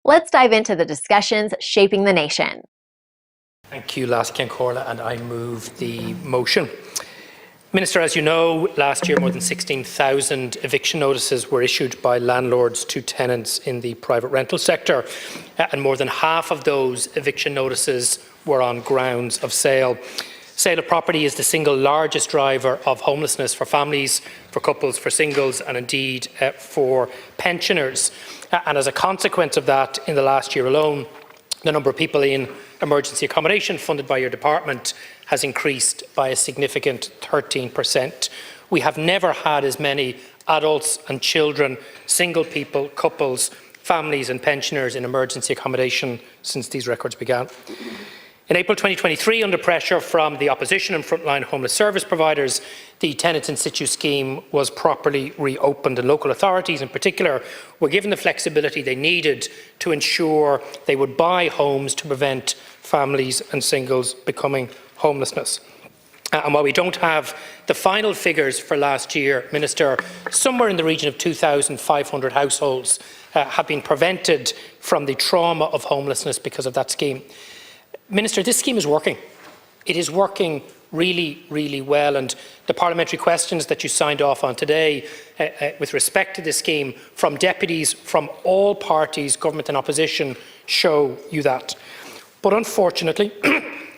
Let's dive into the discussions shaping the nation. Thank you, Lassie Corla, and I move the motion. Minister, as you know, last year more than 16,000 eviction notices were issued by landlords to tenants in the private rental sector, and more than half of those eviction notices were on grounds of sale. Sale of property is the single largest driver of homelessness for families, for couples, for singles, and indeed for pensioners. And as a consequence of that, in the last year alone, the number of people in emergency accommodation funded by your department has increased by a significant 13%. We have never had as many adults and children, single people, couples, families and pensioners in emergency accommodation since these records began. In April 2023, under pressure from the opposition and frontline homeless service providers, the Tenant in-Situ scheme was properly reopened, and local authorities in particular were given the flexibility they needed to ensure they would buy homes to prevent families and singles becoming homelessness. And while we don't have the final figures for last year, Minister, somewhere in the region of 2,500 households have been prevented from the trauma of homelessness because of that scheme. Minister, this scheme is working. It is working really, really well, and the parliamentary questions that you signed off on today with respect to this scheme from deputies from all parties, government and opposition, show you that. But unfortunately,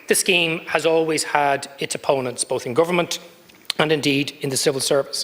the scheme has always had its opponents, both in government and indeed in the civil service.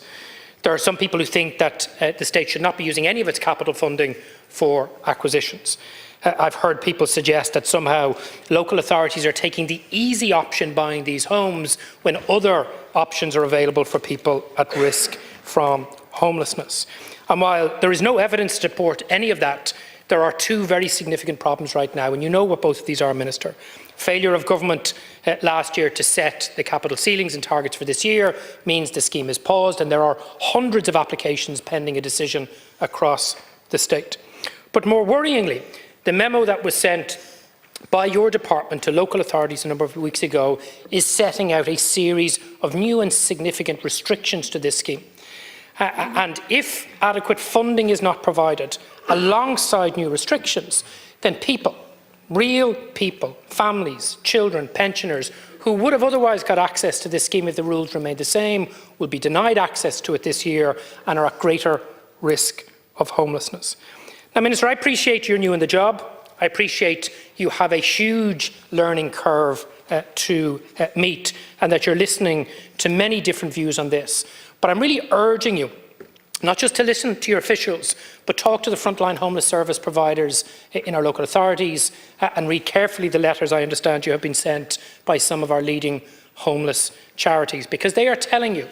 There are some people who think that the state should not be using any of its capital funding for acquisitions. I've heard people suggest that somehow local authorities are taking the easy option buying these homes when other options are available for people at risk from homelessness. And while there is no evidence to support any of that, there are two very significant problems right now, and you know what both of these are, Minister. Failure of government last year to set the capital ceilings and targets for this year means the scheme is paused, and there are hundreds of applications pending a decision across the state. But more worryingly, the memo that was sent by your department to local authorities a number of weeks ago is setting out a series of new and significant restrictions to this scheme. And if adequate funding is not provided alongside new restrictions, then people, real people, families, children, pensioners, who would have otherwise got access to this scheme if the rules remained the same, will be denied access to it this year and are at greater risk of homelessness. Now, Minister, I appreciate you're new in the job. I appreciate you have a huge learning curve to meet and that you're listening to many different views on this. But I'm really urging you not just to listen to your officials, but talk to the frontline homeless service providers in our local authorities and read carefully the letters I understand you have been sent by some of our leading homeless charities, because they are telling you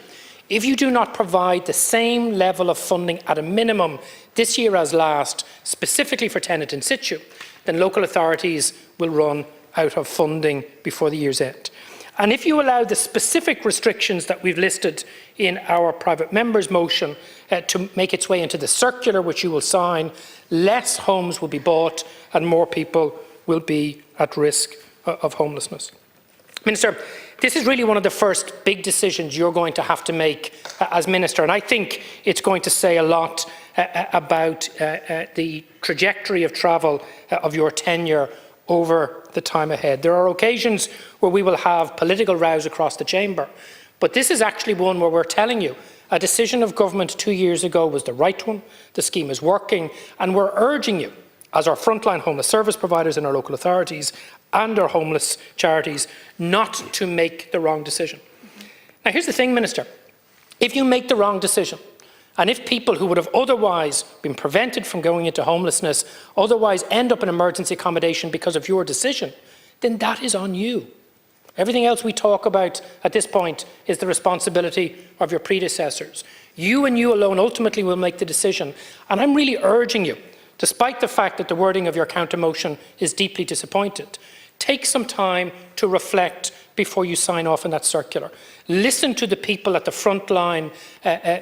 if you do not provide the same level of funding at a minimum this year as last, specifically for Tenant in-Situ, then local authorities will run out of funding before the year's end. And if you allow the specific restrictions that we've listed in our private members' motion to make its way into the circular which you will sign, less homes will be bought and more people will be at risk of homelessness. Minister, this is really one of the first big decisions you're going to have to make as Minister, and I think it's going to say a lot about the trajectory of travel of your tenure over the time ahead. There are occasions where we will have political rows across the chamber, but this is actually one where we're telling you a decision of government 2 years ago was the right one, the scheme is working, and we're urging you, as our frontline homeless service providers in our local authorities and our homeless charities, not to make the wrong decision. Now, here's the thing, Minister. If you make the wrong decision, and if people who would have otherwise been prevented from going into homelessness otherwise end up in emergency accommodation because of your decision, then that is on you. Everything else we talk about at this point is the responsibility of your predecessors. You and you alone ultimately will make the decision. And I'm really urging you, despite the fact that the wording of your counter-motion is deeply disappointed, take some time to reflect before you sign off on that circular. Listen to the people at the front line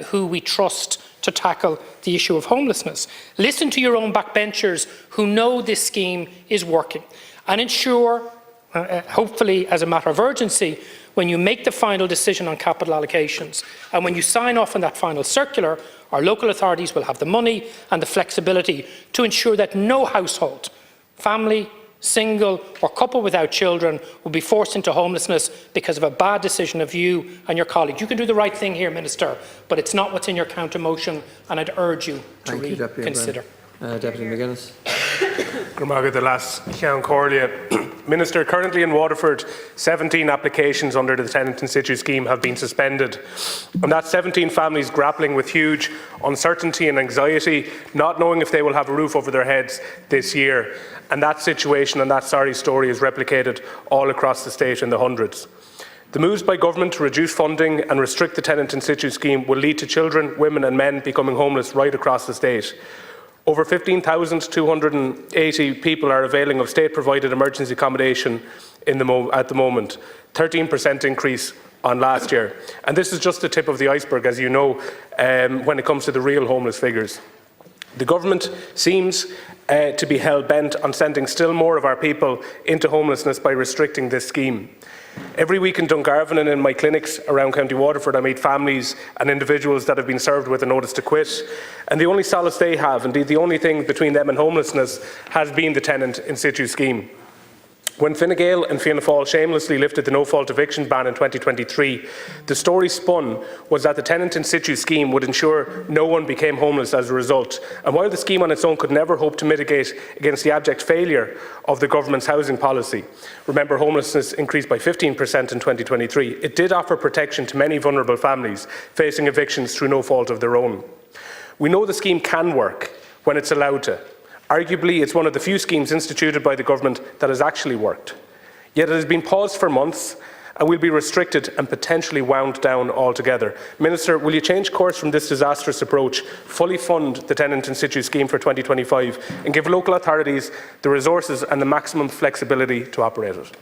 who we trust to tackle the issue of homelessness. Listen to your own backbenchers who know this scheme is working, and ensure, hopefully as a matter of urgency, when you make the final decision on capital allocations and when you sign off on that final circular, our local authorities will have the money and the flexibility to ensure that no household, family, single or couple without children will be forced into homelessness because of a bad decision of you and your colleague. You can do the right thing here, Minister, but it's not what's in your counter motion, and I'd urge you to reconsider. Deputy McGuinness. Minister, currently in Waterford, 17 applications under the Tenant in-Situ scheme have been suspended. And that's 17 families grappling with huge uncertainty and anxiety, not knowing if they will have a roof over their heads this year. And that situation and that sorry story is replicated all across the state in the hundreds. The moves by government to reduce funding and restrict the Tenant in-Situ scheme will lead to children, women and men becoming homeless right across the state. Over 15,280 people are availing of state-provided emergency accommodation at the moment, 13% increase on last year. And this is just the tip of the iceberg, as you know, when it comes to the real homeless figures. The government seems to be hell-bent on sending still more of our people into homelessness by restricting this scheme. Every week in Dungarvan and in my clinics around County Waterford, I meet families and individuals that have been served with a notice to quit. And the only solace they have, indeed the only thing between them and homelessness, has been the Tenant in-Situ scheme. When Fine Gael and Fianna Fáil shamelessly lifted the no-fault eviction ban in 2023, the story spun was that the Tenant in-Situ scheme would ensure no one became homeless as a result. And while the scheme on its own could never hope to mitigate against the abject failure of the government's housing policy, remember homelessness increased by 15% in 2023, it did offer protection to many vulnerable families facing evictions through no fault of their own. We know the scheme can work when it's allowed to. Arguably, it's one of the few schemes instituted by the government that has actually worked. Yet it has been paused for months and will be restricted and potentially wound down altogether. Minister, will you change course from this disastrous approach, fully fund the Tenant in-Situ scheme for 2025 and give local authorities the resources and the maximum flexibility to operate it?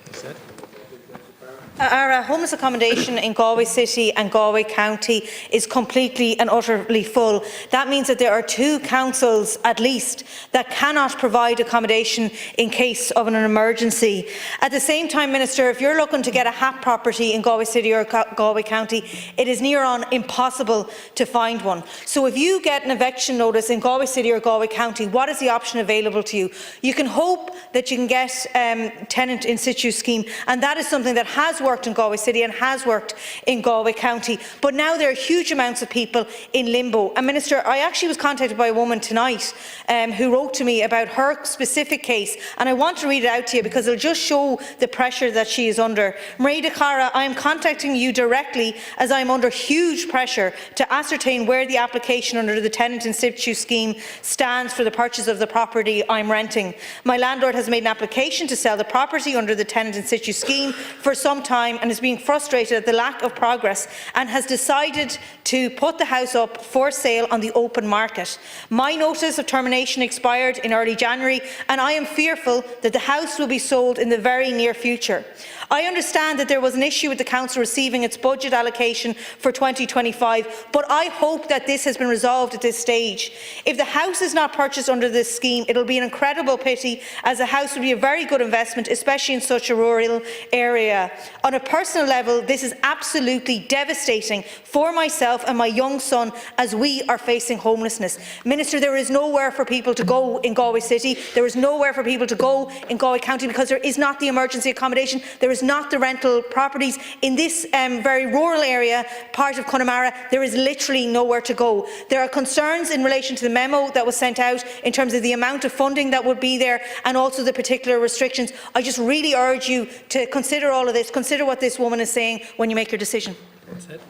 Our homeless accommodation in Galway City and Galway County is completely and utterly full. That means that there are 2 councils at least that cannot provide accommodation in case of an emergency. At the same time, Minister, if you're looking to get a HAP property in Galway City or Galway County, it is near on impossible to find one. So if you get an eviction notice in Galway City or Galway County, what is the option available to you? You can hope that you can get Tenant in-Situ scheme, and that is something that has worked in Galway City and has worked in Galway County. But now there are huge amounts of people in limbo. And Minister, I actually was contacted by a woman tonight who wrote to me about her specific case, and I want to read it out to you because it'll just show the pressure that she is under. Marie de Cara, I am contacting you directly as I am under huge pressure to ascertain where the application under the Tenant in-Situ scheme stands for the purchase of the property I'm renting. My landlord has made an application to sell the property under the Tenant in-Situ scheme for some time and is being frustrated at the lack of progress and has decided to put the house up for sale on the open market. My notice of termination expired in early January and I am fearful that the house will be sold in the very near future. I understand that there was an issue with the Council receiving its budget allocation for 2025, but I hope that this has been resolved at this stage. If the house is not purchased under this scheme, it will be an incredible pity, as the house would be a very good investment, especially in such a rural area. On a personal level, this is absolutely devastating for myself and my young son as we are facing homelessness. Minister, there is nowhere for people to go in Galway City. There is nowhere for people to go in Galway County because there is not the emergency accommodation. There is not the rental properties. In this very rural area, part of Connemara, there is literally nowhere to go. There are concerns in relation to the memo that was sent out in terms of the amount of funding that would be there and also the particular restrictions. I just really urge you to consider all of this, consider what this woman is saying when you make your decision. That's it.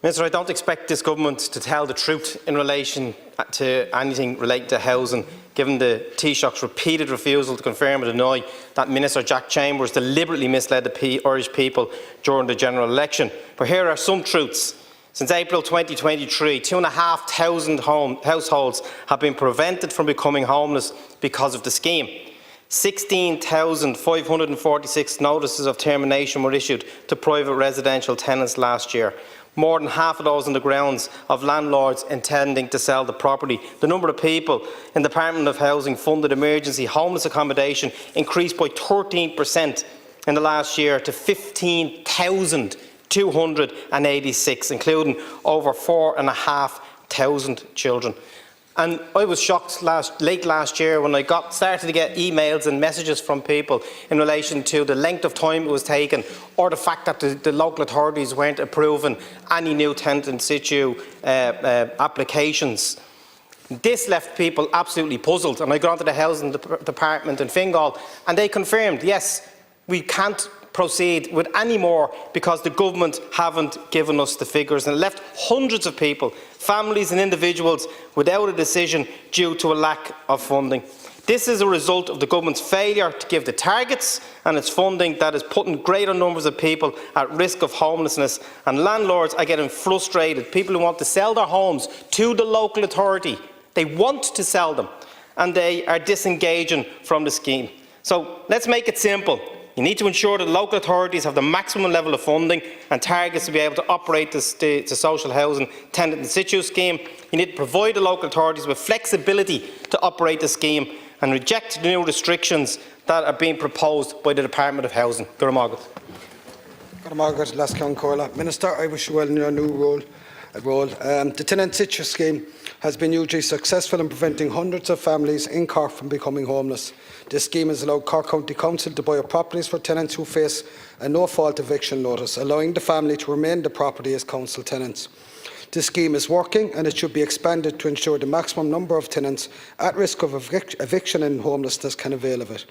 Minister, I don't expect this government to tell the truth in relation to anything relating to housing, given the Taoiseach's repeated refusal to confirm or deny that Minister Jack Chambers deliberately misled the Irish people during the general election. But here are some truths. Since April 2023, 2,500 households have been prevented from becoming homeless because of the scheme. 16,546 notices of termination were issued to private residential tenants last year. more than half of those on the grounds of landlords intending to sell the property. The number of people in the Department of Housing funded emergency homeless accommodation increased by 13% in the last year to 15,286, including over 4,500 children. And I was shocked late last year when I started to get emails and messages from people in relation to the length of time it was taken, or the fact that the local authorities weren't approving any new tenant in situ applications. This left people absolutely puzzled, and I got onto the Housing Department in Fingal, and they confirmed, yes, we can't proceed with any more because the government haven't given us the figures, and it left hundreds of people, families and individuals, without a decision due to a lack of funding. This is a result of the government's failure to give the targets and its funding that is putting greater numbers of people at risk of homelessness, and landlords are getting frustrated. People who want to sell their homes to the local authority, they want to sell them, and they are disengaging from the scheme. So let's make it simple. You need to ensure that local authorities have the maximum level of funding and targets to be able to operate the social housing tenant in situ scheme. You need to provide the local authorities with flexibility to operate the scheme and reject the new restrictions that are being proposed by the Department of Housing. Minister, I wish you well in your new role. The tenant in situ scheme has been hugely successful in preventing hundreds of families in Cork from becoming homeless. This scheme has allowed Cork County Council to buy up properties for tenants who face a no-fault eviction notice, allowing the family to remain in the property as council tenants. This scheme is working, and it should be expanded to ensure the maximum number of tenants at risk of eviction and homelessness can avail of it.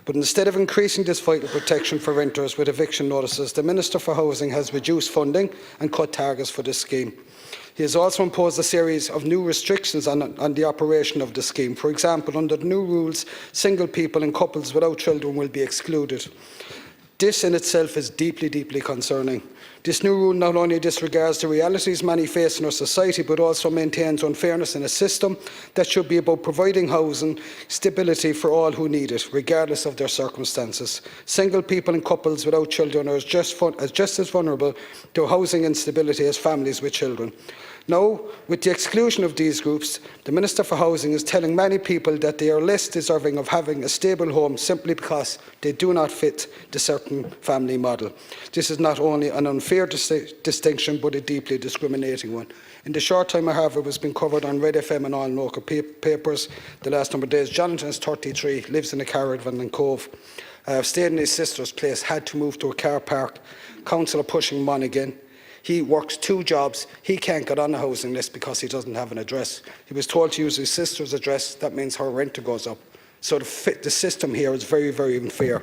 But instead of increasing this vital protection for renters with eviction notices, the Minister for Housing has reduced funding and cut targets for this scheme. He has also imposed a series of new restrictions on the operation of the scheme. For example, under the new rules, single people and couples without children will be excluded. This in itself is deeply, deeply concerning. This new rule not only disregards the realities many face in our society, but also maintains unfairness in a system that should be about providing housing stability for all who need it, regardless of their circumstances. Single people and couples without children are just as vulnerable to housing instability as families with children. Now, with the exclusion of these groups, the Minister for Housing is telling many people that they are less deserving of having a stable home simply because they do not fit the certain family model. This is not only an unfair distinction, but a deeply discriminating one. In the short time I have, it has been covered on Red FM and all local papers the last number of days. Jonathan is 33, lives in a caravan in Cove. Stayed in his sister's place, had to move to a car park. Council are pushing him on again. He works 2 jobs. He can't get on the housing list because he doesn't have an address. He was told to use his sister's address. That means her rent goes up. So the system here is very, very unfair.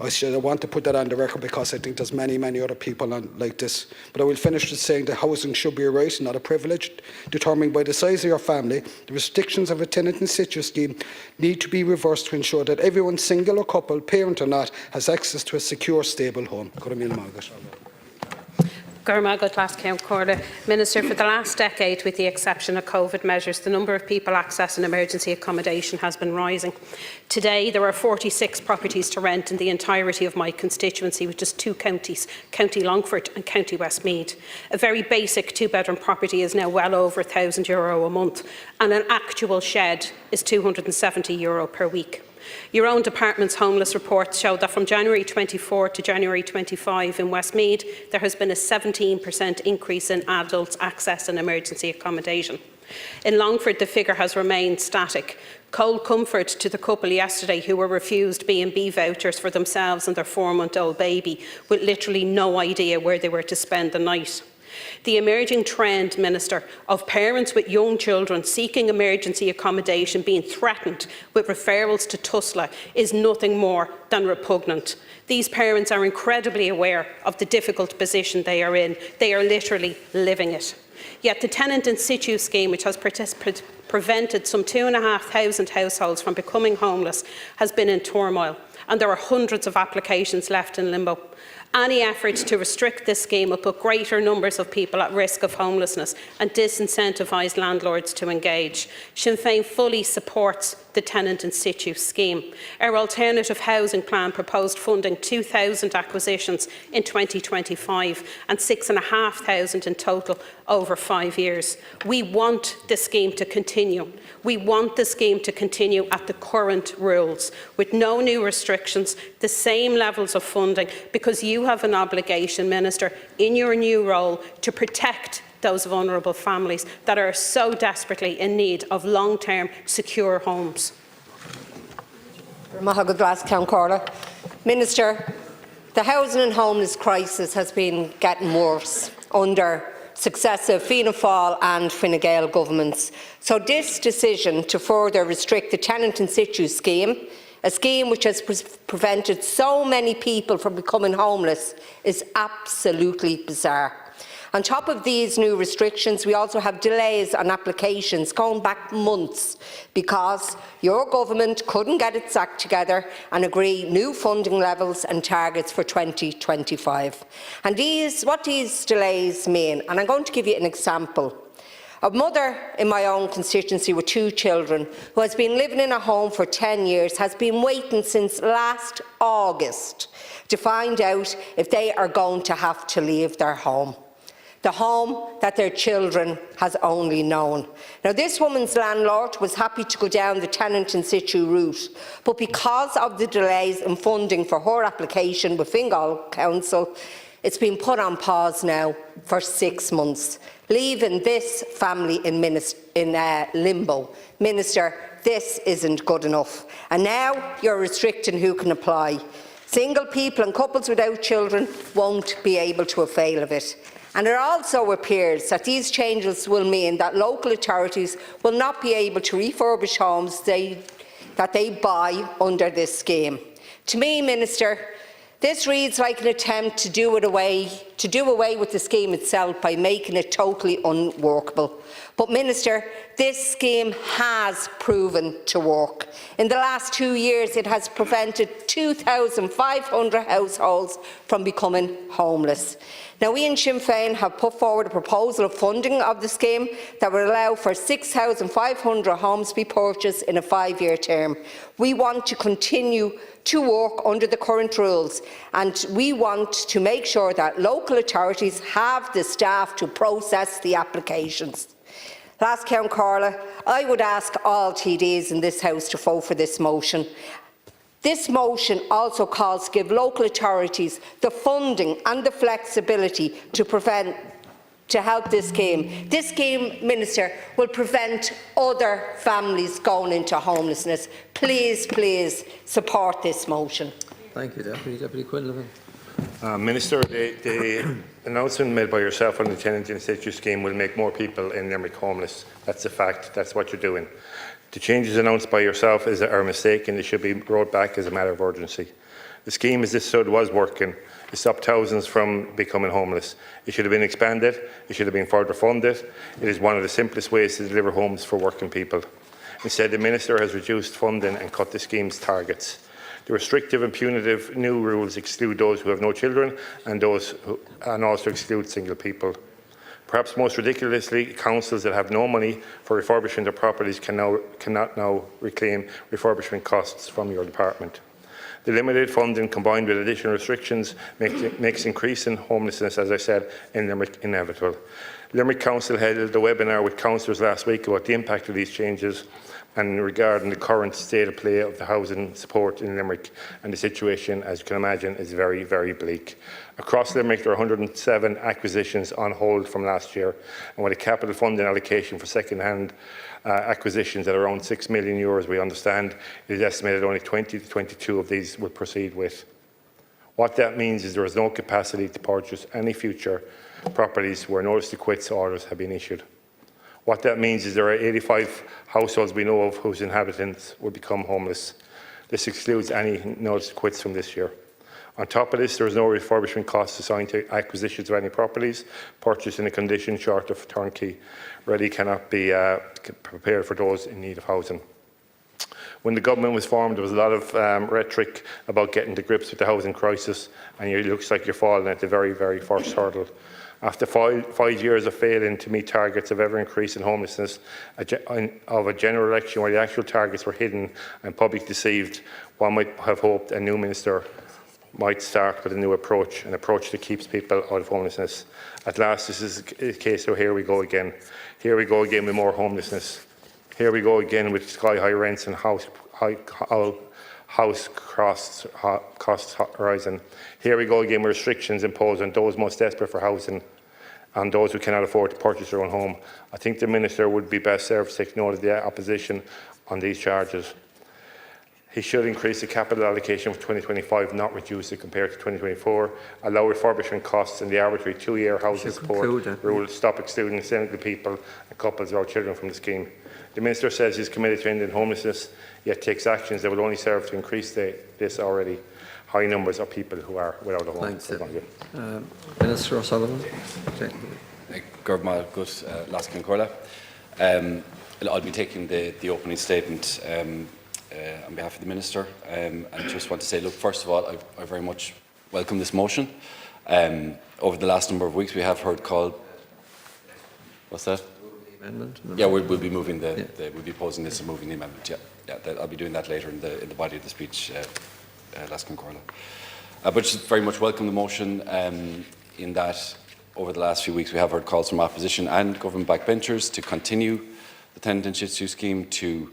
I want to put that on the record because I think there's many, many other people like this. But I will finish with saying that housing should be a right, not a privilege. Determined by the size of your family, the restrictions of a tenant in situ scheme need to be reversed to ensure that everyone, single or couple, parent or not, has access to a secure, stable home. Minister, for the last decade, with the exception of COVID measures, the number of people accessing emergency accommodation has been rising. Today, there are 46 properties to rent in the entirety of my constituency, which is 2 counties, County Longford and County Westmeath. A very basic 2-bedroom property is now well over €1,000 a month, and an actual shed is €270 per week. Your own department's homeless reports show that from January 24 to January 25 in Westmeath, there has been a 17% increase in adults accessing emergency accommodation. In Longford, the figure has remained static. Cold comfort to the couple yesterday who were refused B&B vouchers for themselves and their 4-month-old baby, with literally no idea where they were to spend the night. The emerging trend, Minister, of parents with young children seeking emergency accommodation being threatened with referrals to Tusla is nothing more than repugnant. These parents are incredibly aware of the difficult position they are in. They are literally living it. Yet the tenant in situ scheme, which has prevented some 2,500 households from becoming homeless has been in turmoil, and there are hundreds of applications left in limbo. Any effort to restrict this scheme will put greater numbers of people at risk of homelessness and disincentivise landlords to engage. Sinn Féin fully supports the Tenant in-Situ scheme. Our alternative housing plan proposed funding 2,000 acquisitions in 2025 and 6,500 in total over 5 years. We want the scheme to continue. We want the scheme to continue at the current rules, with no new restrictions, the same levels of funding, because you have an obligation, Minister, in your new role to protect those vulnerable families that are so desperately in need of long-term, secure homes. Minister, the housing and homeless crisis has been getting worse under successive Fianna Fáil and Fine Gael governments. So this decision to further restrict the Tenant in-Situ scheme, a scheme which has prevented so many people from becoming homeless, is absolutely bizarre. On top of these new restrictions, we also have delays on applications going back months because your government couldn't get its act together and agree new funding levels and targets for 2025. And what these delays mean, and I'm going to give you an example. A mother in my own constituency with 2 children who has been living in a home for 10 years has been waiting since last August to find out if they are going to have to leave their home. The home that their children has only known. Now, this woman's landlord was happy to go down the Tenant in-Situ route, but because of the delays in funding for her application with Fine Gael Council, it's been put on pause now for 6 months, leaving this family in limbo. Minister, this isn't good enough. And now you're restricting who can apply. Single people and couples without children won't be able to avail of it. And it also appears that these changes will mean that local authorities will not be able to refurbish homes that they buy under this scheme. To me, Minister, this reads like an attempt to do away with the scheme itself by making it totally unworkable. But Minister, this scheme has proven to work. In the last 2 years, it has prevented 2,500 households from becoming homeless. Now, we in Sinn Féin have put forward a proposal of funding of the scheme that would allow for 6,500 homes to be purchased in a 5-year term. We want to continue to work under the current rules, and we want to make sure that local authorities have the staff to process the applications. Last Count Carla, I would ask all TDs in this House to vote for this motion. This motion also calls to give local authorities the funding and the flexibility to help this scheme. This scheme, Minister, will prevent other families going into homelessness. Please, please support this motion. Thank you, Deputy Quinlivan. Minister, the announcement made by yourself on the Tenant in-Situ scheme will make more people in Limerick homeless. That's a fact. That's what you're doing. The changes announced by yourself are a mistake, and they should be rolled back as a matter of urgency. The scheme, as this stood, was working. It stopped thousands from becoming homeless. It should have been expanded. It should have been further funded. It is one of the simplest ways to deliver homes for working people. Instead, the Minister has reduced funding and cut the scheme's targets. The restrictive and punitive new rules exclude those who have no children and also exclude single people. Perhaps most ridiculously, councils that have no money for refurbishing their properties cannot now reclaim refurbishment costs from your department. The limited funding combined with additional restrictions makes increasing homelessness, as I said, in Limerick inevitable. Limerick Council held a webinar with councillors last week about the impact of these changes and regarding the current state of play of the housing support in Limerick, and the situation, as you can imagine, is very, very bleak. Across Limerick, there are 107 acquisitions on hold from last year, and with a capital funding allocation for second-hand acquisitions at around €6 million, we understand it is estimated only 20 to 22 of these will proceed with. What that means is there is no capacity to purchase any future properties where notice to quit orders have been issued. What that means is there are 85 households we know of whose inhabitants will become homeless. This excludes any notice to quits from this year. On top of this, there is no refurbishment costs assigned to acquisitions of any properties purchased in a condition short of turnkey ready cannot be prepared for those in need of housing. When the government was formed, there was a lot of rhetoric about getting to grips with the housing crisis, and it looks like you're falling at the very, very first hurdle. After five years of failing to meet targets of ever increasing homelessness of a general election where the actual targets were hidden and public deceived, one might have hoped a new minister might start with a new approach, an approach that keeps people out of homelessness. At last, this is a case of here we go again. Here we go again with more homelessness. Here we go again with sky-high rents and house costs rising. Here we go again with restrictions imposed on those most desperate for housing and those who cannot afford to purchase their own home. I think the Minister would be best served to take note of the opposition on these charges. He should increase the capital allocation for 2025, not reduce it compared to 2024, allow refurbishment costs and the arbitrary 2-year housing support rule, stop excluding single people and couples without children from the scheme. The Minister says he is committed to ending homelessness, yet takes actions that will only serve to increase this already high numbers of people who are without a home. Thanks. Minister O'Sullivan. I'll be taking the opening statement on behalf of the Minister, and just want to say, look, first of all, I very much welcome this motion. Over the last number of weeks, we have heard called. What's that? Amendment? Yeah, we'll be moving we'll be posing this and moving the amendment. Yeah, I'll be doing that later in the body of the speech, Laskin Corla. But just very much welcome the motion in that over the last few weeks we have heard calls from opposition and government backbenchers to continue the Tenant in-Situ scheme to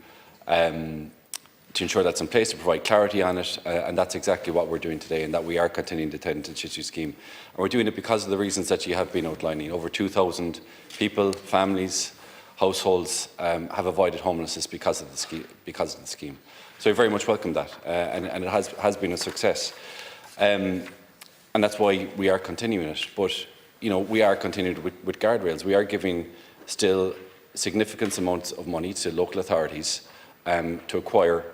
ensure that's in place, to provide clarity on it, and that's exactly what we're doing today, and that we are continuing the Tenant in-Situ scheme. And we're doing it because of the reasons that you have been outlining. Over 2,000 people, families, households have avoided homelessness because of the scheme. So we very much welcome that, and it has been a success. And that's why we are continuing it. But we are continuing with guardrails. We are giving still significant amounts of money to local authorities to acquire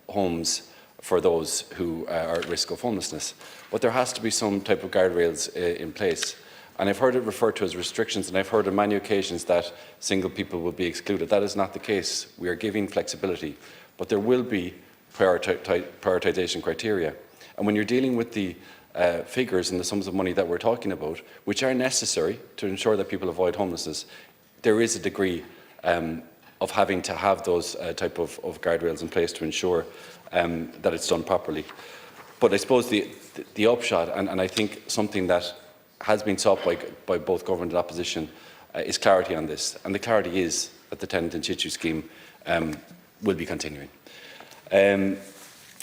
homes for those who are at risk of homelessness. But there has to be some type of guardrails in place. And I've heard it referred to as restrictions, and I've heard on many occasions that single people will be excluded. That is not the case. We are giving flexibility, but there will be prioritisation criteria. And when you're dealing with the figures and the sums of money that we're talking about, which are necessary to ensure that people avoid homelessness, there is a degree of having to have those type of guardrails in place to ensure that it's done properly. But I suppose the upshot, and I think something that has been sought by both government and opposition, is clarity on this. And the clarity is that the Tenant in-Situ scheme will be continuing. As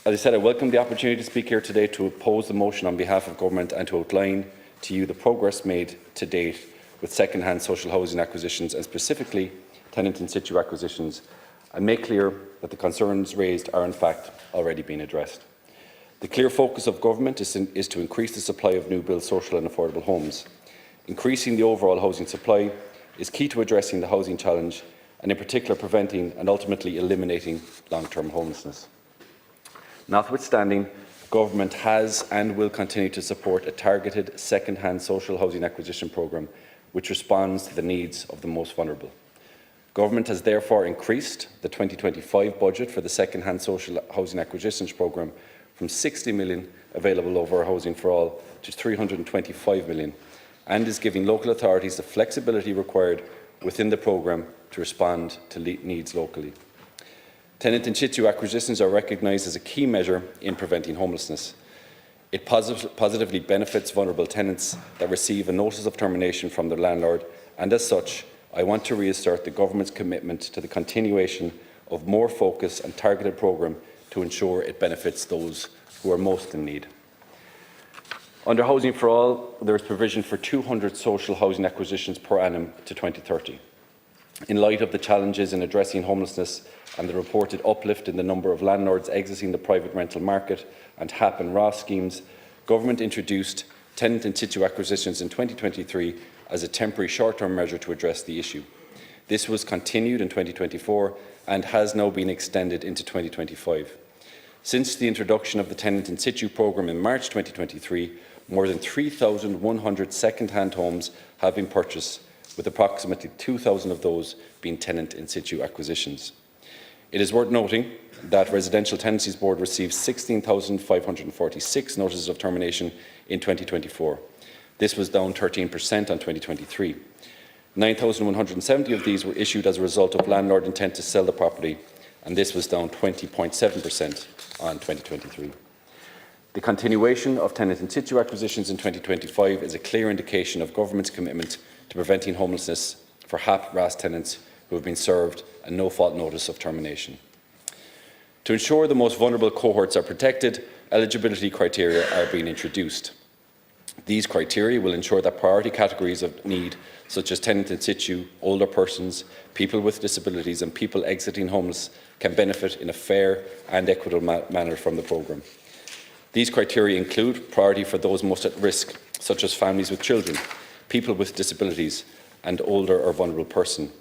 I said, I welcome the opportunity to speak here today to oppose the motion on behalf of government and to outline to you the progress made to date with second-hand social housing acquisitions, and specifically tenant in-situ acquisitions, and make clear that the concerns raised are in fact already being addressed. The clear focus of government is to increase the supply of new-build social and affordable homes. Increasing the overall housing supply is key to addressing the housing challenge, and in particular preventing and ultimately eliminating long-term homelessness. Notwithstanding, government has and will continue to support a targeted second-hand social housing acquisition programme which responds to the needs of the most vulnerable. Government has therefore increased the 2025 budget for the second-hand social housing acquisitions programme from 60 million available over Housing for All to 325 million, and is giving local authorities the flexibility required within the programme to respond to needs locally. Tenant in-situ acquisitions are recognised as a key measure in preventing homelessness. It positively benefits vulnerable tenants that receive a notice of termination from their landlord, and as such, I want to reassert the Government's commitment to the continuation of more focused and targeted programme to ensure it benefits those who are most in need. Under Housing for All, there is provision for 200 social housing acquisitions per annum to 2030. In light of the challenges in addressing homelessness and the reported uplift in the number of landlords exiting the private rental market and HAP and ROS schemes, Government introduced tenant in-situ acquisitions in 2023 as a temporary short-term measure to address the issue. This was continued in 2024 and has now been extended into 2025. Since the introduction of the Tenant in-Situ programme in March 2023, more than 3,100 second-hand homes have been purchased, with approximately 2,000 of those being tenant in-situ acquisitions. It is worth noting that Residential Tenancies Board received 16,546 notices of termination in 2024. This was down 13% on 2023. 9,170 of these were issued as a result of landlord intent to sell the property, and this was down 20.7% on 2023. The continuation of tenant in-situ acquisitions in 2025 is a clear indication of Government's commitment to preventing homelessness for HAP-RAS tenants who have been served a no-fault notice of termination. To ensure the most vulnerable cohorts are protected, eligibility criteria are being introduced. These criteria will ensure that priority categories of need, such as tenant in-situ, older persons, people with disabilities and people exiting homeless, can benefit in a fair and equitable manner from the programme. These criteria include priority for those most at risk, such as families with children, people with disabilities and older or vulnerable person.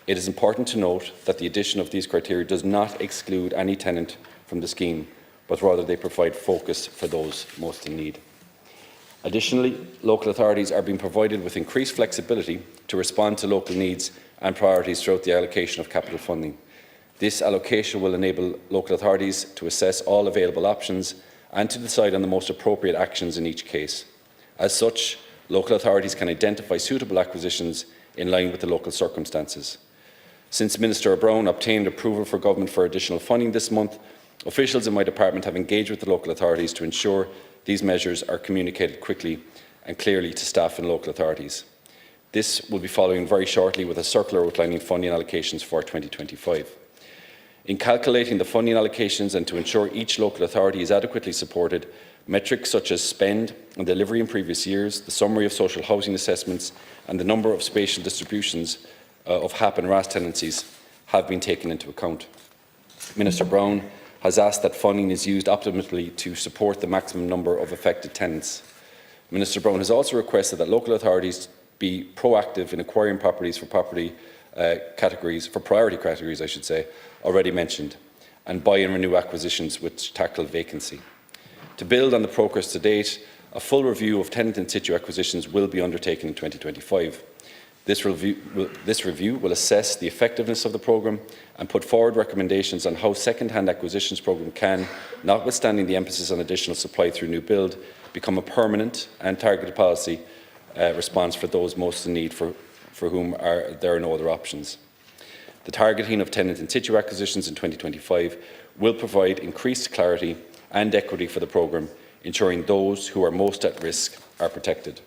It is important to note that the addition of these criteria does not exclude any tenant from the scheme, but rather they provide focus for those most in need. Additionally, local authorities are being provided with increased flexibility to respond to local needs and priorities throughout the allocation of capital funding. This allocation will enable local authorities to assess all available options and to decide on the most appropriate actions in each case. As such, local authorities can identify suitable acquisitions in line with the local circumstances. Since Minister Brown obtained approval for Government for additional funding this month, officials in my department have engaged with the local authorities to ensure these measures are communicated quickly and clearly to staff and local authorities. This will be following very shortly with a circular outlining funding allocations for 2025. In calculating the funding allocations and to ensure each local authority is adequately supported, metrics such as spend and delivery in previous years, the summary of social housing assessments and the number of spatial distributions of HAP and RAS tenancies have been taken into account. Minister Brown has asked that funding is used optimally to support the maximum number of affected tenants. Minister Brown has also requested that local authorities be proactive in acquiring properties for priority categories, I should say, already mentioned, and buy and renew acquisitions which tackle vacancy. To build on the progress to date, a full review of tenant in-situ acquisitions will be undertaken in 2025. This review will assess the effectiveness of the programme and put forward recommendations on how second-hand acquisitions programme can, notwithstanding the emphasis on additional supply through new build, become a permanent and targeted policy response for those most in need for whom there are no other options. The targeting of tenant in-situ acquisitions in 2025 will provide increased clarity and equity for the programme, ensuring those who are most at risk are protected.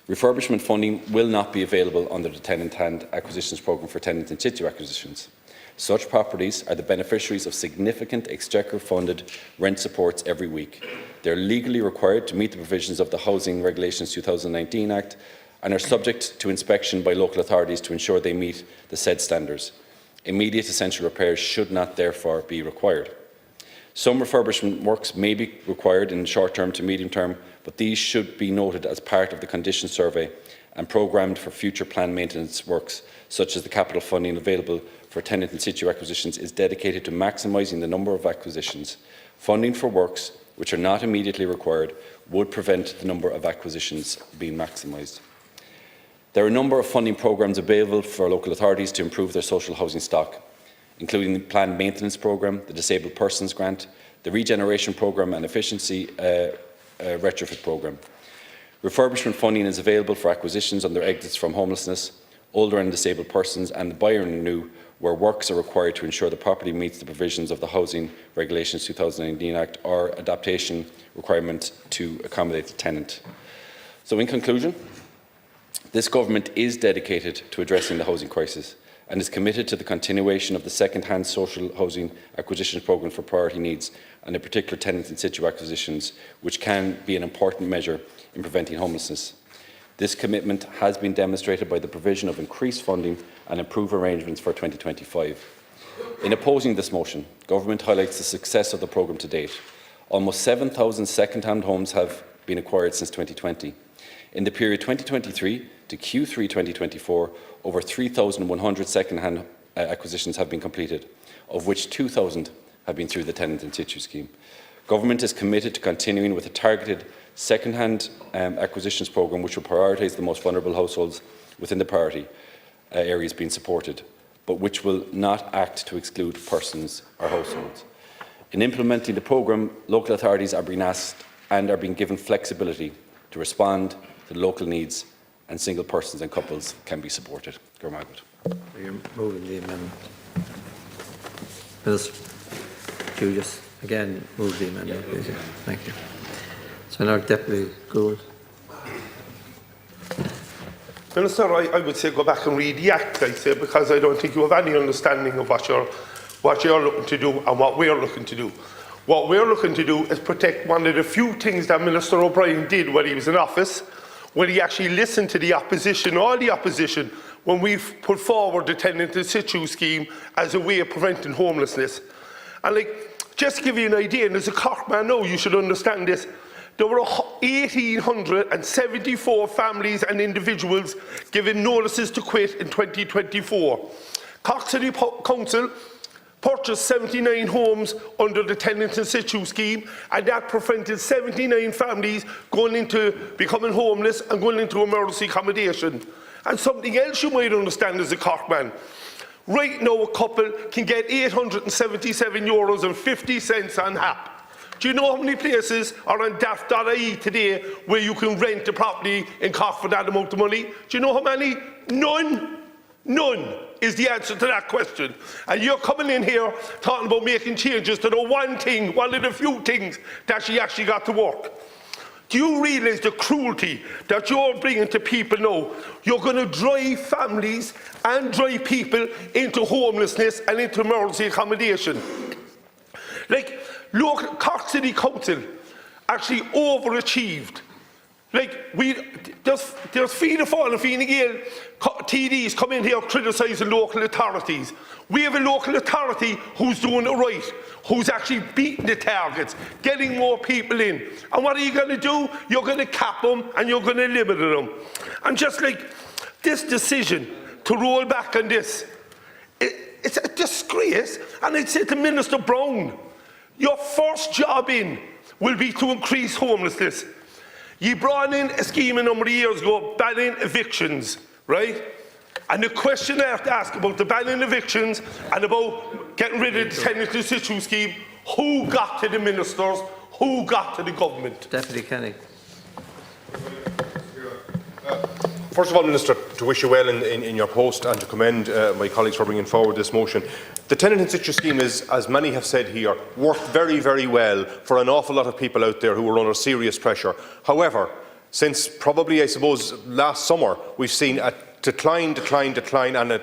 Refurbishment funding will not be available under the tenant-hand acquisitions programme for tenant in-situ acquisitions. Such properties are the beneficiaries of significant exchequer-funded rent supports every week. They are legally required to meet the provisions of the Housing Regulations 2019 Act and are subject to inspection by local authorities to ensure they meet the said standards. Immediate essential repairs should not therefore be required. Some refurbishment works may be required in the short term to medium term, but these should be noted as part of the condition survey and programmed for future planned maintenance works, such as the capital funding available for tenant in-situ acquisitions is dedicated to maximising the number of acquisitions. Funding for works which are not immediately required would prevent the number of acquisitions being maximised. There are a number of funding programmes available for local authorities to improve their social housing stock, including the planned maintenance programme, the disabled persons grant, the regeneration programme and efficiency retrofit programme. Refurbishment funding is available for acquisitions under exits from homelessness, older and disabled persons and the buy and renew where works are required to ensure the property meets the provisions of the Housing Regulations 2019 Act or adaptation requirement to accommodate the tenant. So in conclusion, this government is dedicated to addressing the housing crisis and is committed to the continuation of the second-hand social housing acquisition programme for priority needs and in particular tenant in-situ acquisitions, which can be an important measure in preventing homelessness. This commitment has been demonstrated by the provision of increased funding and improved arrangements for 2025. In opposing this motion, Government highlights the success of the programme to date. Almost 7,000 second-hand homes have been acquired since 2020. In the period 2023 to Q3 2024, over 3,100 second-hand acquisitions have been completed, of which 2,000 have been through the Tenant in-Situ scheme. Government is committed to continuing with a targeted second-hand acquisitions programme which will prioritise the most vulnerable households within the priority areas being supported, but which will not act to exclude persons or households. In implementing the programme, local authorities are being asked and are being given flexibility to respond to the local needs, and single persons and couples can be supported. You're moving the amendment. Minister, could you just again move the amendment, please? Yeah. Thank you. So now, Deputy Gould. Minister, I would say go back and read the Act, I say, because I don't think you have any understanding of what you're looking to do and what we're looking to do. What we're looking to do is protect one of the few things that Minister O'Brien did when he was in office, when he actually listened to the opposition, all the opposition, when we put forward the Tenant in-Situ scheme as a way of preventing homelessness. And just to give you an idea, and as a Cork man now, you should understand this, there were 1,874 families and individuals given notices to quit in 2024. Cork City Council purchased 79 homes under the Tenant in-Situ scheme, and that prevented 79 families going into becoming homeless and going into emergency accommodation. And something else you might understand as a Cork man. Right now, a couple can get €877.50 on HAP. Do you know how many places are on daft.ie today where you can rent a property in Cork for that amount of money? Do you know how many? None. None is the answer to that question. And you're coming in here talking about making changes to the one thing, one of the few things that she actually got to work. Do you realise the cruelty that you're bringing to people now? You're going to drive families and drive people into homelessness and into emergency accommodation. Look, Cork City Council actually overachieved. There's Fianna Fáil and Fine Gael TDs come in here criticising local authorities. We have a local authority who's doing it right, who's actually beating the targets, getting more people in. And what are you going to do? You're going to cap them and you're going to limit them. And just this decision to roll back on this, it's a disgrace. And I'd say to Minister Brown, your first job in will be to increase homelessness. You brought in a scheme a number of years ago, banning evictions, right? And the question I have to ask about the banning evictions and about getting rid of the Tenant in-Situ scheme, who got to the ministers, who got to the government? Deputy Kenny. First of all, Minister, to wish you well in your post and to commend my colleagues for bringing forward this motion. The Tenant in-Situ scheme is, as many have said here, worked very, very well for an awful lot of people out there who were under serious pressure. However, since probably, I suppose, last summer, we've seen a decline, and a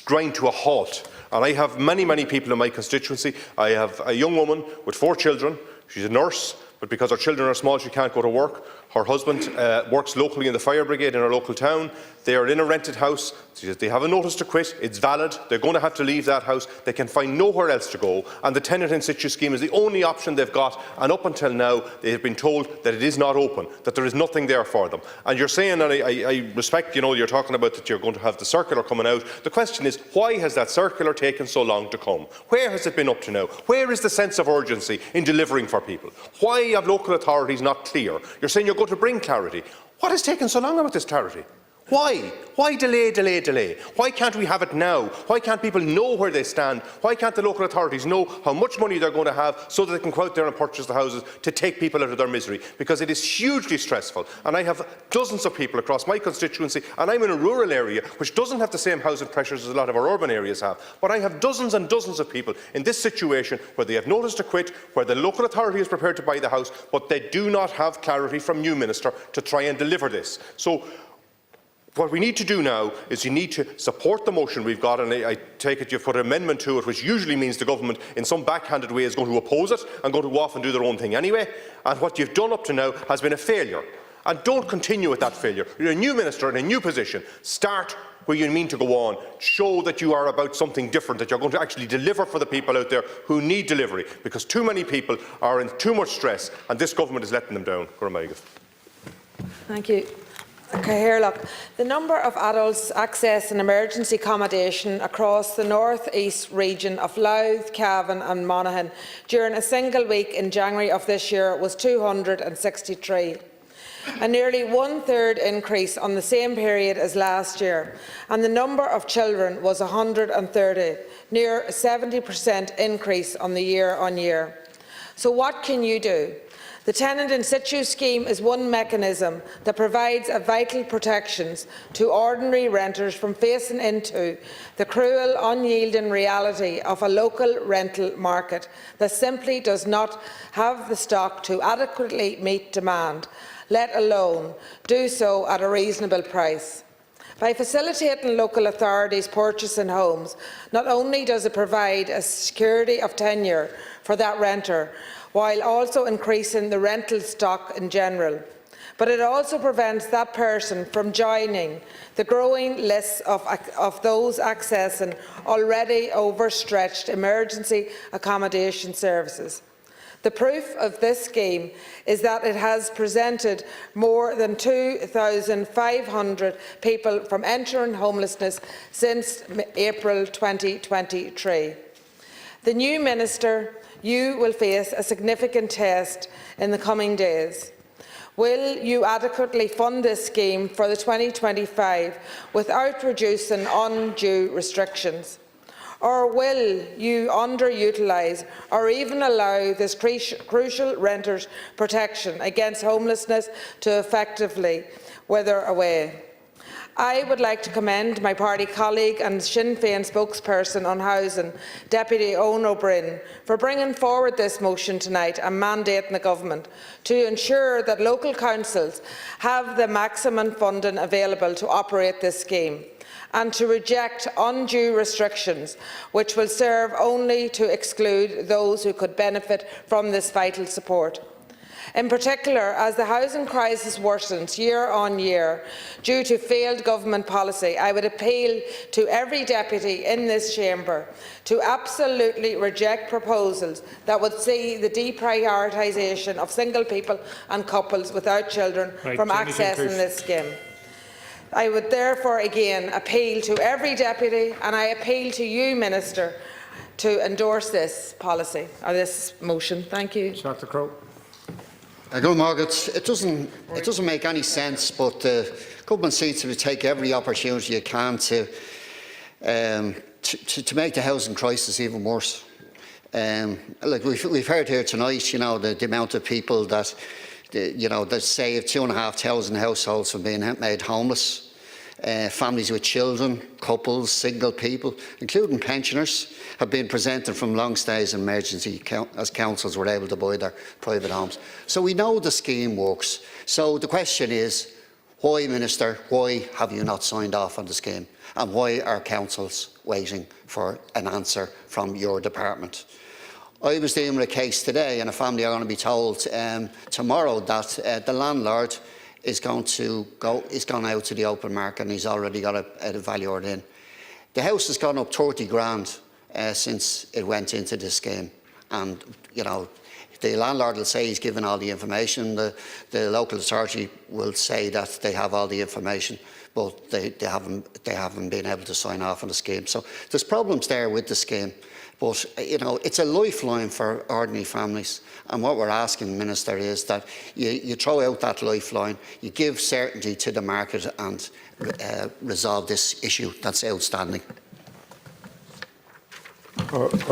grind to a halt. And I have many, many people in my constituency. I have a young woman with 4 children. She's a nurse, but because her children are small, she can't go to work. Her husband works locally in the fire brigade in her local town. They are in a rented house. They have a notice to quit. It's valid. They're going to have to leave that house. They can find nowhere else to go. And the Tenant in-Situ scheme is the only option they've got. And up until now, they have been told that it is not open, that there is nothing there for them. And you're saying, and I respect, you're talking about that you're going to have the circular coming out. The question is, why has that circular taken so long to come? Where has it been up to now? Where is the sense of urgency in delivering for people? Why are local authorities not clear? You're saying you're going to bring clarity. What has taken so long about this clarity? Why? Why delay? Why can't we have it now? Why can't people know where they stand? Why can't the local authorities know how much money they're going to have so that they can go out there and purchase the houses to take people out of their misery? Because it is hugely stressful. And I have dozens of people across my constituency, and I'm in a rural area which doesn't have the same housing pressures as a lot of our urban areas have. But I have dozens and dozens of people in this situation where they have notice to quit, where the local authority is prepared to buy the house, but they do not have clarity from you, Minister, to try and deliver this. So what we need to do now is you need to support the motion we've got, and I take it you've put an amendment to it, which usually means the government in some backhanded way is going to oppose it and going to go off and do their own thing anyway. And what you've done up to now has been a failure. And don't continue with that failure. You're a new minister in a new position. Start where you mean to go on. Show that you are about something different, that you're going to actually deliver for the people out there who need delivery, because too many people are in too much stress and this government is letting them down. Thank you. The number of adults accessing emergency accommodation across the north east region of Louth, Cavan and Monaghan during a single week in January of this year was 263, a nearly one-third increase on the same period as last year, and the number of children was 130, near a 70% increase on the year-on-year. So what can you do? The Tenant in-Situ scheme is one mechanism that provides a vital protections to ordinary renters from facing into the cruel, unyielding reality of a local rental market that simply does not have the stock to adequately meet demand, let alone do so at a reasonable price. By facilitating local authorities purchasing homes, not only does it provide a security of tenure for that renter, while also increasing the rental stock in general, but it also prevents that person from joining the growing list of those accessing already overstretched emergency accommodation services. The proof of this scheme is that it has prevented more than 2,500 people from entering homelessness since April 2023. The new Minister, you will face a significant test in the coming days. Will you adequately fund this scheme for the 2025 without reducing undue restrictions? Or will you underutilise or even allow this crucial renters' protection against homelessness to effectively wither away? I would like to commend my party colleague and Sinn Féin spokesperson on housing, Deputy Owen O'Brien, for bringing forward this motion tonight and mandating the Government to ensure that local councils have the maximum funding available to operate this scheme, and to reject undue restrictions which will serve only to exclude those who could benefit from this vital support. In particular, as the housing crisis worsens year on year due to failed government policy, I would appeal to every deputy in this chamber to absolutely reject proposals that would see the deprioritisation of single people and couples without children from accessing this scheme. I would therefore again appeal to every deputy, and I appeal to you, Minister, to endorse this policy or this motion. Thank you. Dr. Crowe. Good Margaret. It doesn't make any sense, but the government seems to take every opportunity it can to make the housing crisis even worse. Like we've heard here tonight, you know, the amount of people that that saved 2,500 households from being made homeless. Families with children, couples, single people, including pensioners, have been presented from long stays in emergency as councils were able to buy their private homes. So we know the scheme works. So the question is, why, Minister, why have you not signed off on the scheme? And why are councils waiting for an answer from your department? I was dealing with a case today, and a family are going to be told tomorrow that the landlord is gone out to the open market and he's already got a valuer in. The house has gone up 30 grand since it went into the scheme, and you know the landlord will say he's given all the information. The local authority will say that they have all the information, but they haven't been able to sign off on the scheme. So there's problems there with the scheme. But you know, it's a lifeline for ordinary families, and what we're asking, Minister, is that you throw out that lifeline, you give certainty to the market, and resolve this issue that's outstanding.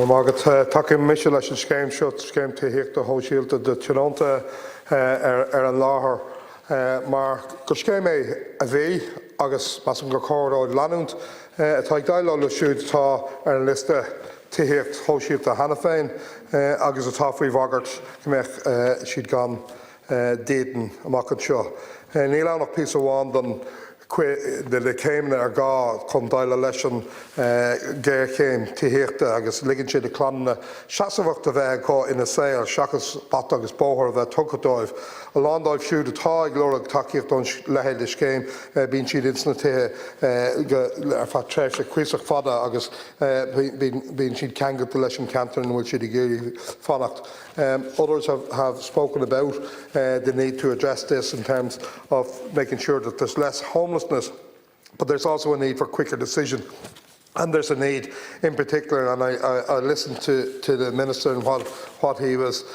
Margaret, takim Michel as scéim shot scéim tíhicht a hóisiilta de Toronto an láthair mar go scéim a bhí agus masam go córáid leanúnt atá dailá le siúd tá an liste tíhicht hóisiilta Sinn Féin agus atá faoi bhagart gombeadh siad gan déan amach an seo. Níl annach pís amháin don le céim ar gá chun daile leis an géir chéim tíhéachta agus ligann siad a clanna seasamhacht a bheith có ina saoil seachas bat agus bóthir a bheith tugadóibh. A lándáibh siúd atá ag glórach takeíocht don lehéil is céim bíonn siad insna tithe ar fad tréimhse cuiseach fada agus bíonn siad ceangad leis an cantar an bhfuil siad i géirí fannacht. Others have spoken about the need to address this in terms of making sure that there's less homelessness, but there's also a need for quicker decision. And there's a need in particular, and I listened to the Minister and what he was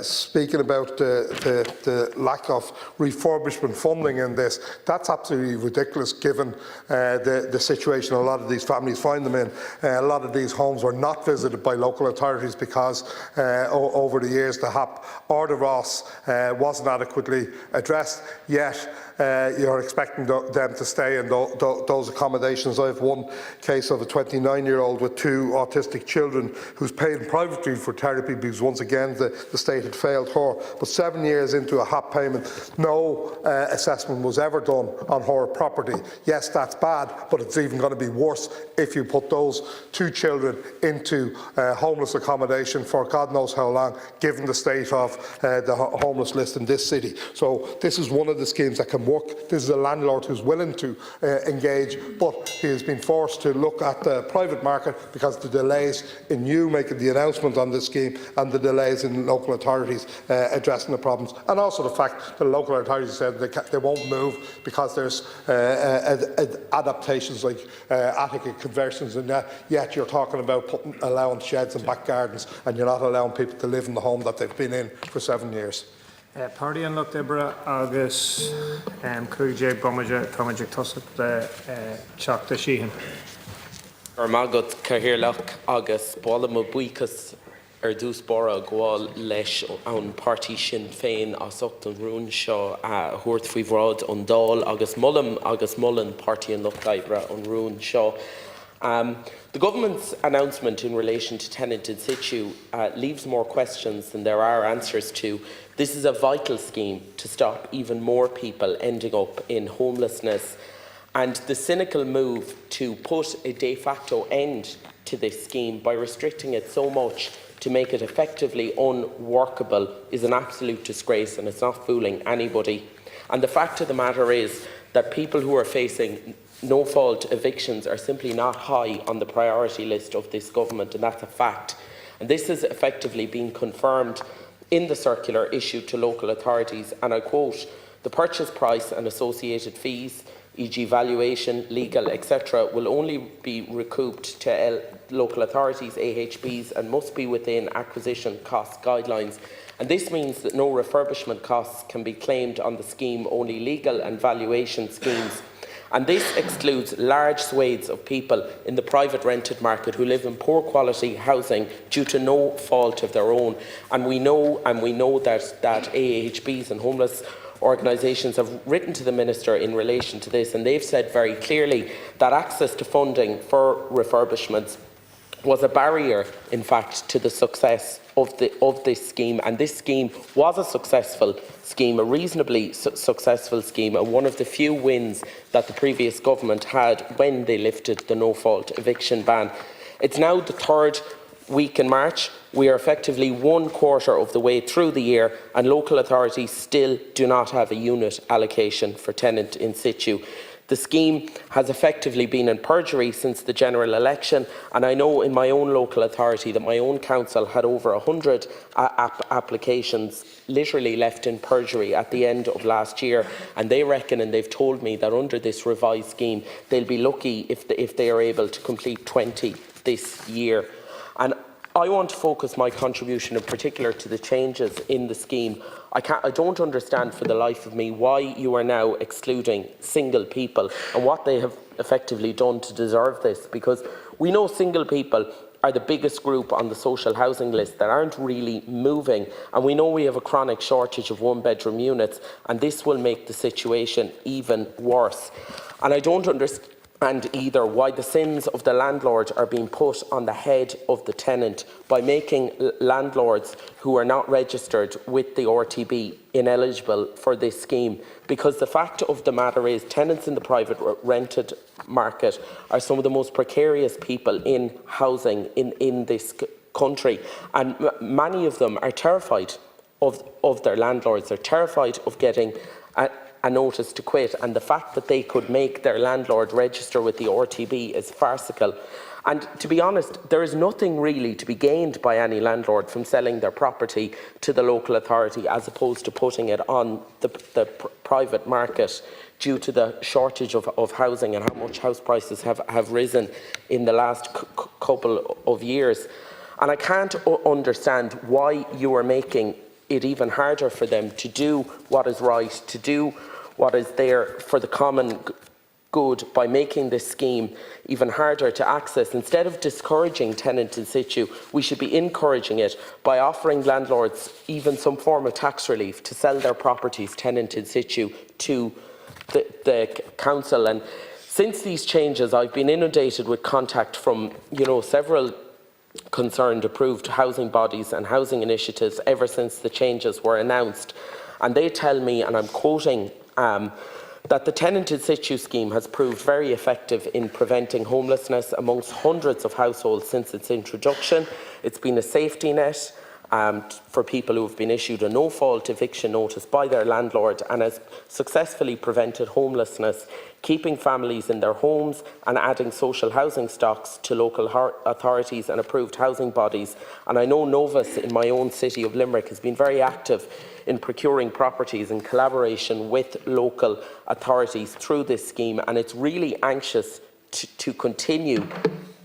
speaking about the lack of refurbishment funding in this. That's absolutely ridiculous given the situation a lot of these families find them in. A lot of these homes were not visited by local authorities because over the years the HAP or the ROS wasn't adequately addressed, yet you're expecting them to stay in those accommodations. I have one case of a 29-year-old with 2 autistic children who's paying privately for therapy because once again the state had failed her. But 7 years into a HAP payment, no assessment was ever done on her property. Yes, that's bad, but it's even going to be worse if you put those 2 children into homeless accommodation for God knows how long, given the state of the homeless list in this city. So this is one of the schemes that can work. This is a landlord who's willing to engage, but he has been forced to look at the private market because of the delays in you making the announcement on this scheme and the delays in local authorities addressing the problems, and also the fact that local authorities said they won't move because there's adaptations like attic conversions, and yet you're talking about allowing sheds and back gardens, and you're not allowing people to live in the home that they've been in for 7 years. Party an lucht ibre agus cruúide bomaide tomaide tosach le teachta síhan. Ar mágad cahirirlach agus bála mo buchas dús bora gháil leis an Party Sinn Féin as ocht an rún seo a thuirt faoi bhrád an dáil agus mullen Party an lucht ibre an rún seo. The government's announcement in relation to Tenant in-Situ leaves more questions than there are answers to. This is a vital scheme to stop even more people ending up in homelessness, and the cynical move to put a de facto end to this scheme by restricting it so much to make it effectively unworkable is an absolute disgrace, and it's not fooling anybody. And the fact of the matter is that people who are facing no-fault evictions are simply not high on the priority list of this government, and that's a fact. And this has effectively been confirmed in the circular issued to local authorities, and I quote, "The purchase price and associated fees, e.g. valuation, legal, etc., will only be recouped to local authorities, AHBs, and must be within acquisition cost guidelines." And this means that no refurbishment costs can be claimed on the scheme, only legal and valuation schemes. And this excludes large swathes of people in the private rented market who live in poor quality housing due to no fault of their own. And we know that AHBs and homeless organisations have written to the Minister in relation to this, and they've said very clearly that access to funding for refurbishments was a barrier, in fact, to the success of this scheme. And this scheme was a successful scheme, a reasonably successful scheme, and one of the few wins that the previous government had when they lifted the no-fault eviction ban. It's now the 3rd week in March. We are effectively 1/4 of the way through the year, and local authorities still do not have a unit allocation for tenant in situ. The scheme has effectively been in perjury since the general election, and I know in my own local authority that my own council had over 100 applications literally left in perjury at the end of last year, and they reckon, and they've told me, that under this revised scheme they'll be lucky if they are able to complete 20 this year. And I want to focus my contribution in particular to the changes in the scheme. I don't understand for the life of me why you are now excluding single people and what they have effectively done to deserve this, because we know single people are the biggest group on the social housing list that aren't really moving, and we know we have a chronic shortage of one-bedroom units, and this will make the situation even worse. And I don't and either why the sins of the landlord are being put on the head of the tenant by making landlords who are not registered with the RTB ineligible for this scheme. Because the fact of the matter is, tenants in the private rented market are some of the most precarious people in housing in this country, and many of them are terrified of their landlords. They're terrified of getting a notice to quit, and the fact that they could make their landlord register with the RTB is farcical. And to be honest, there is nothing really to be gained by any landlord from selling their property to the local authority as opposed to putting it on the private market due to the shortage of housing and how much house prices have risen in the last couple of years. And I can't understand why you are making it even harder for them to do what is right, to do what is there for the common good by making this scheme even harder to access. Instead of discouraging tenant in situ, we should be encouraging it by offering landlords even some form of tax relief to sell their properties tenant in situ to the council. And since these changes, I've been inundated with contact from several concerned approved housing bodies and housing initiatives ever since the changes were announced, and they tell me, and I'm quoting, that the tenant in situ scheme has proved very effective in preventing homelessness amongst hundreds of households since its introduction. It's been a safety net for people who have been issued a no-fault eviction notice by their landlord, and has successfully prevented homelessness, keeping families in their homes and adding social housing stocks to local authorities and approved housing bodies. And I know Novus in my own city of Limerick has been very active in procuring properties in collaboration with local authorities through this scheme, and it's really anxious to continue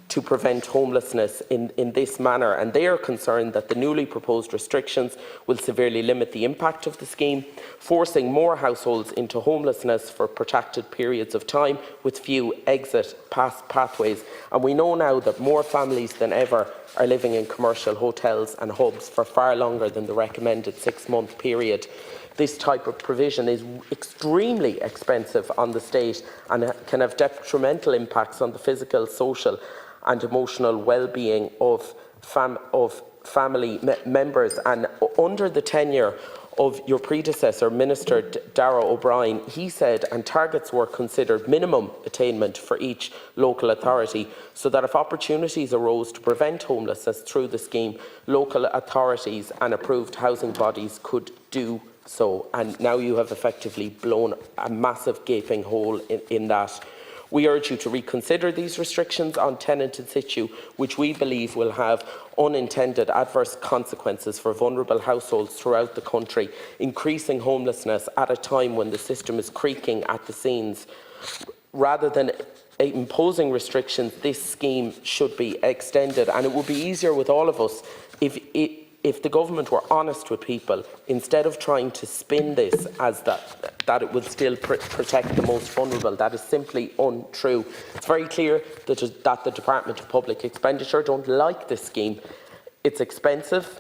to prevent homelessness in this manner. And they are concerned that the newly proposed restrictions will severely limit the impact of the scheme, forcing more households into homelessness for protracted periods of time with few exit pathways. And we know now that more families than ever are living in commercial hotels and hubs for far longer than the recommended 6-month period. This type of provision is extremely expensive on the state and can have detrimental impacts on the physical, social and emotional well-being of family members. And under the tenure of your predecessor, Minister Darragh O'Brien, he said, and targets were considered minimum attainment for each local authority, so that if opportunities arose to prevent homelessness through the scheme, local authorities and approved housing bodies could do so. And now you have effectively blown a massive gaping hole in that. We urge you to reconsider these restrictions on tenant in situ, which we believe will have unintended adverse consequences for vulnerable households throughout the country, increasing homelessness at a time when the system is creaking at the seams. Rather than imposing restrictions, this scheme should be extended, and it would be easier with all of us if the government were honest with people, instead of trying to spin this as that it would still protect the most vulnerable. That is simply untrue. It's very clear that the Department of Public Expenditure don't like this scheme. It's expensive,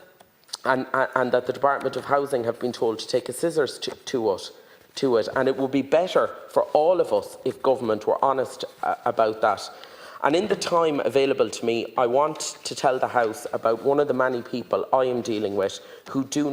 and that the Department of Housing have been told to take a scissors to it. And it would be better for all of us if government were honest about that. And in the time available to me, I want to tell the House about one of the many people I am dealing with who do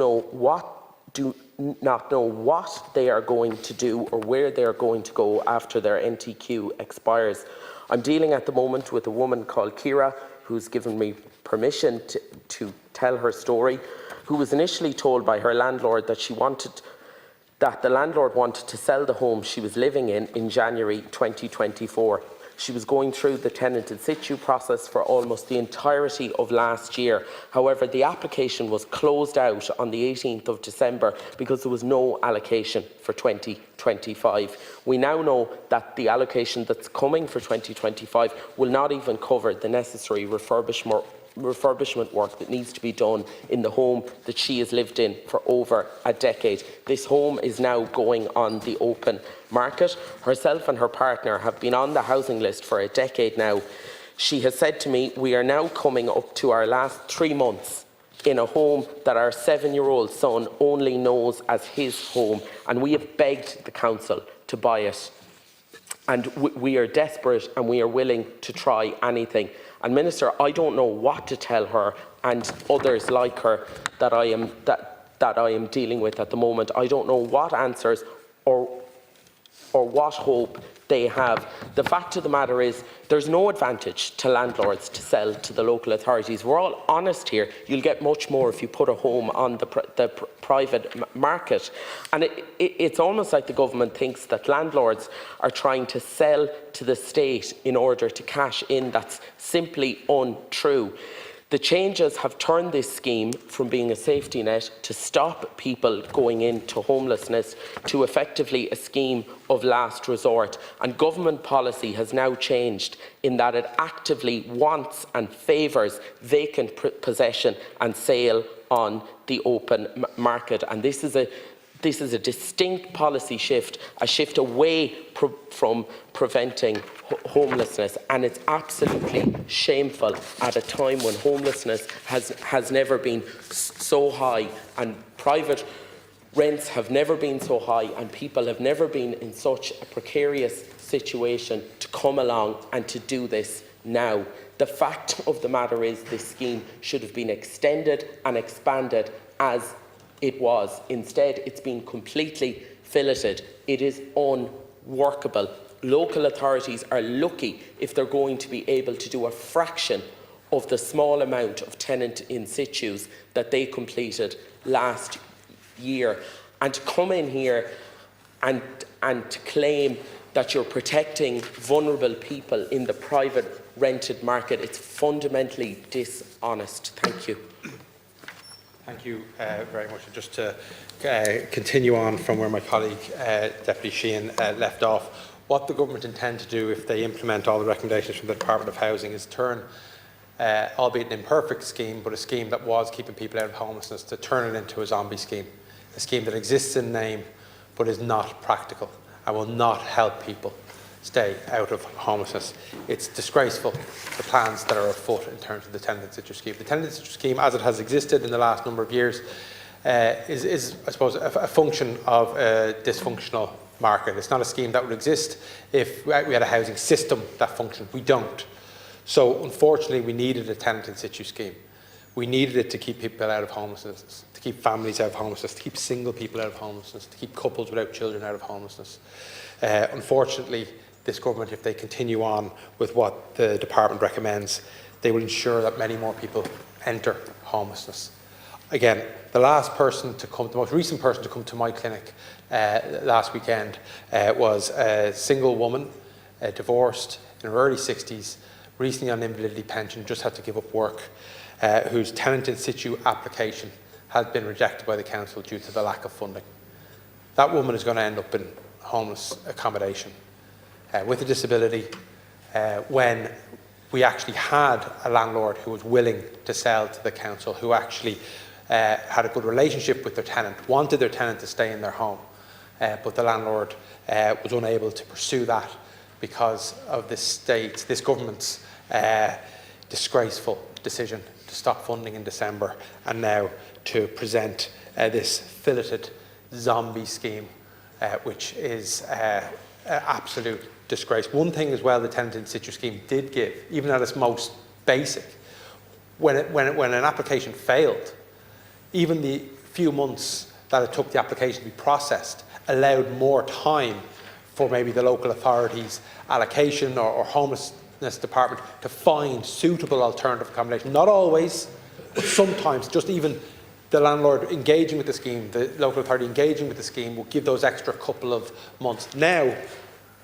not know what they are going to do or where they are going to go after their NTQ expires. I'm dealing at the moment with a woman called Kira, who's given me permission to tell her story, who was initially told by her landlord that the landlord wanted to sell the home she was living in January 2024. She was going through the tenant in situ process for almost the entirety of last year. However, the application was closed out on the 18th of December because there was no allocation for 2025. We now know that the allocation that's coming for 2025 will not even cover the necessary refurbishment work that needs to be done in the home that she has lived in for over a decade. This home is now going on the open market. Herself and her partner have been on the housing list for a decade now. She has said to me, we are now coming up to our last 3 months in a home that our 7-year-old son only knows as his home, and we have begged the council to buy it. and we are desperate and we are willing to try anything. And Minister, I don't know what to tell her and others like her that I am dealing with at the moment. I don't know what answers or what hope they have. The fact of the matter is there's no advantage to landlords to sell to the local authorities. We're all honest here. You'll get much more if you put a home on the private market. And it's almost like the government thinks that landlords are trying to sell to the state in order to cash in. That's simply untrue. The changes have turned this scheme from being a safety net to stop people going into homelessness to effectively a scheme of last resort. And government policy has now changed in that it actively wants and favours vacant possession and sale on the open market. And this is a distinct policy shift, a shift away from preventing homelessness, and it's absolutely shameful at a time when homelessness has never been so high and private rents have never been so high and people have never been in such a precarious situation to come along and to do this now. The fact of the matter is this scheme should have been extended and expanded as it was. Instead, it's been completely filleted. It is unworkable. Local authorities are lucky if they're going to be able to do a fraction of the small amount of tenant in situs that they completed last year. And to come in here and to claim that you're protecting vulnerable people in the private rented market, it's fundamentally dishonest. Thank you. Thank you very much. Just to continue on from where my colleague Deputy Sheehan left off, what the government intend to do if they implement all the recommendations from the Department of Housing is turn, albeit an imperfect scheme, but a scheme that was keeping people out of homelessness, to turn it into a zombie scheme, a scheme that exists in name but is not practical and will not help people stay out of homelessness. It's disgraceful, the plans that are afoot in terms of the Tenant in-Situ scheme. The Tenant in-Situ scheme, as it has existed in the last number of years, is I suppose, a function of a dysfunctional market. It's not a scheme that would exist if we had a housing system that functioned. We don't. So, unfortunately, we needed a Tenant in-Situ scheme. We needed it to keep people out of homelessness, to keep families out of homelessness, to keep single people out of homelessness, to keep couples without children out of homelessness. Unfortunately, this government, if they continue on with what the department recommends, they will ensure that many more people enter homelessness. Again, the most recent person to come to my clinic last weekend was a single woman, divorced, in her early 60s, recently on invalidity pension, just had to give up work, whose tenant in situ application had been rejected by the council due to the lack of funding. That woman is going to end up in homeless accommodation with a disability when we actually had a landlord who was willing to sell to the council, who actually had a good relationship with their tenant, wanted their tenant to stay in their home, but the landlord was unable to pursue that because of this government's disgraceful decision to stop funding in December and now to present this filleted zombie scheme, which is absolute disgrace. One thing as well the Tenant in-Situ scheme did give, even at its most basic, when an application failed, even the few months that it took the application to be processed allowed more time for maybe the local authority's allocation or homelessness department to find suitable alternative accommodation. Not always, but sometimes, just even the landlord engaging with the scheme, the local authority engaging with the scheme will give those extra couple of months. Now,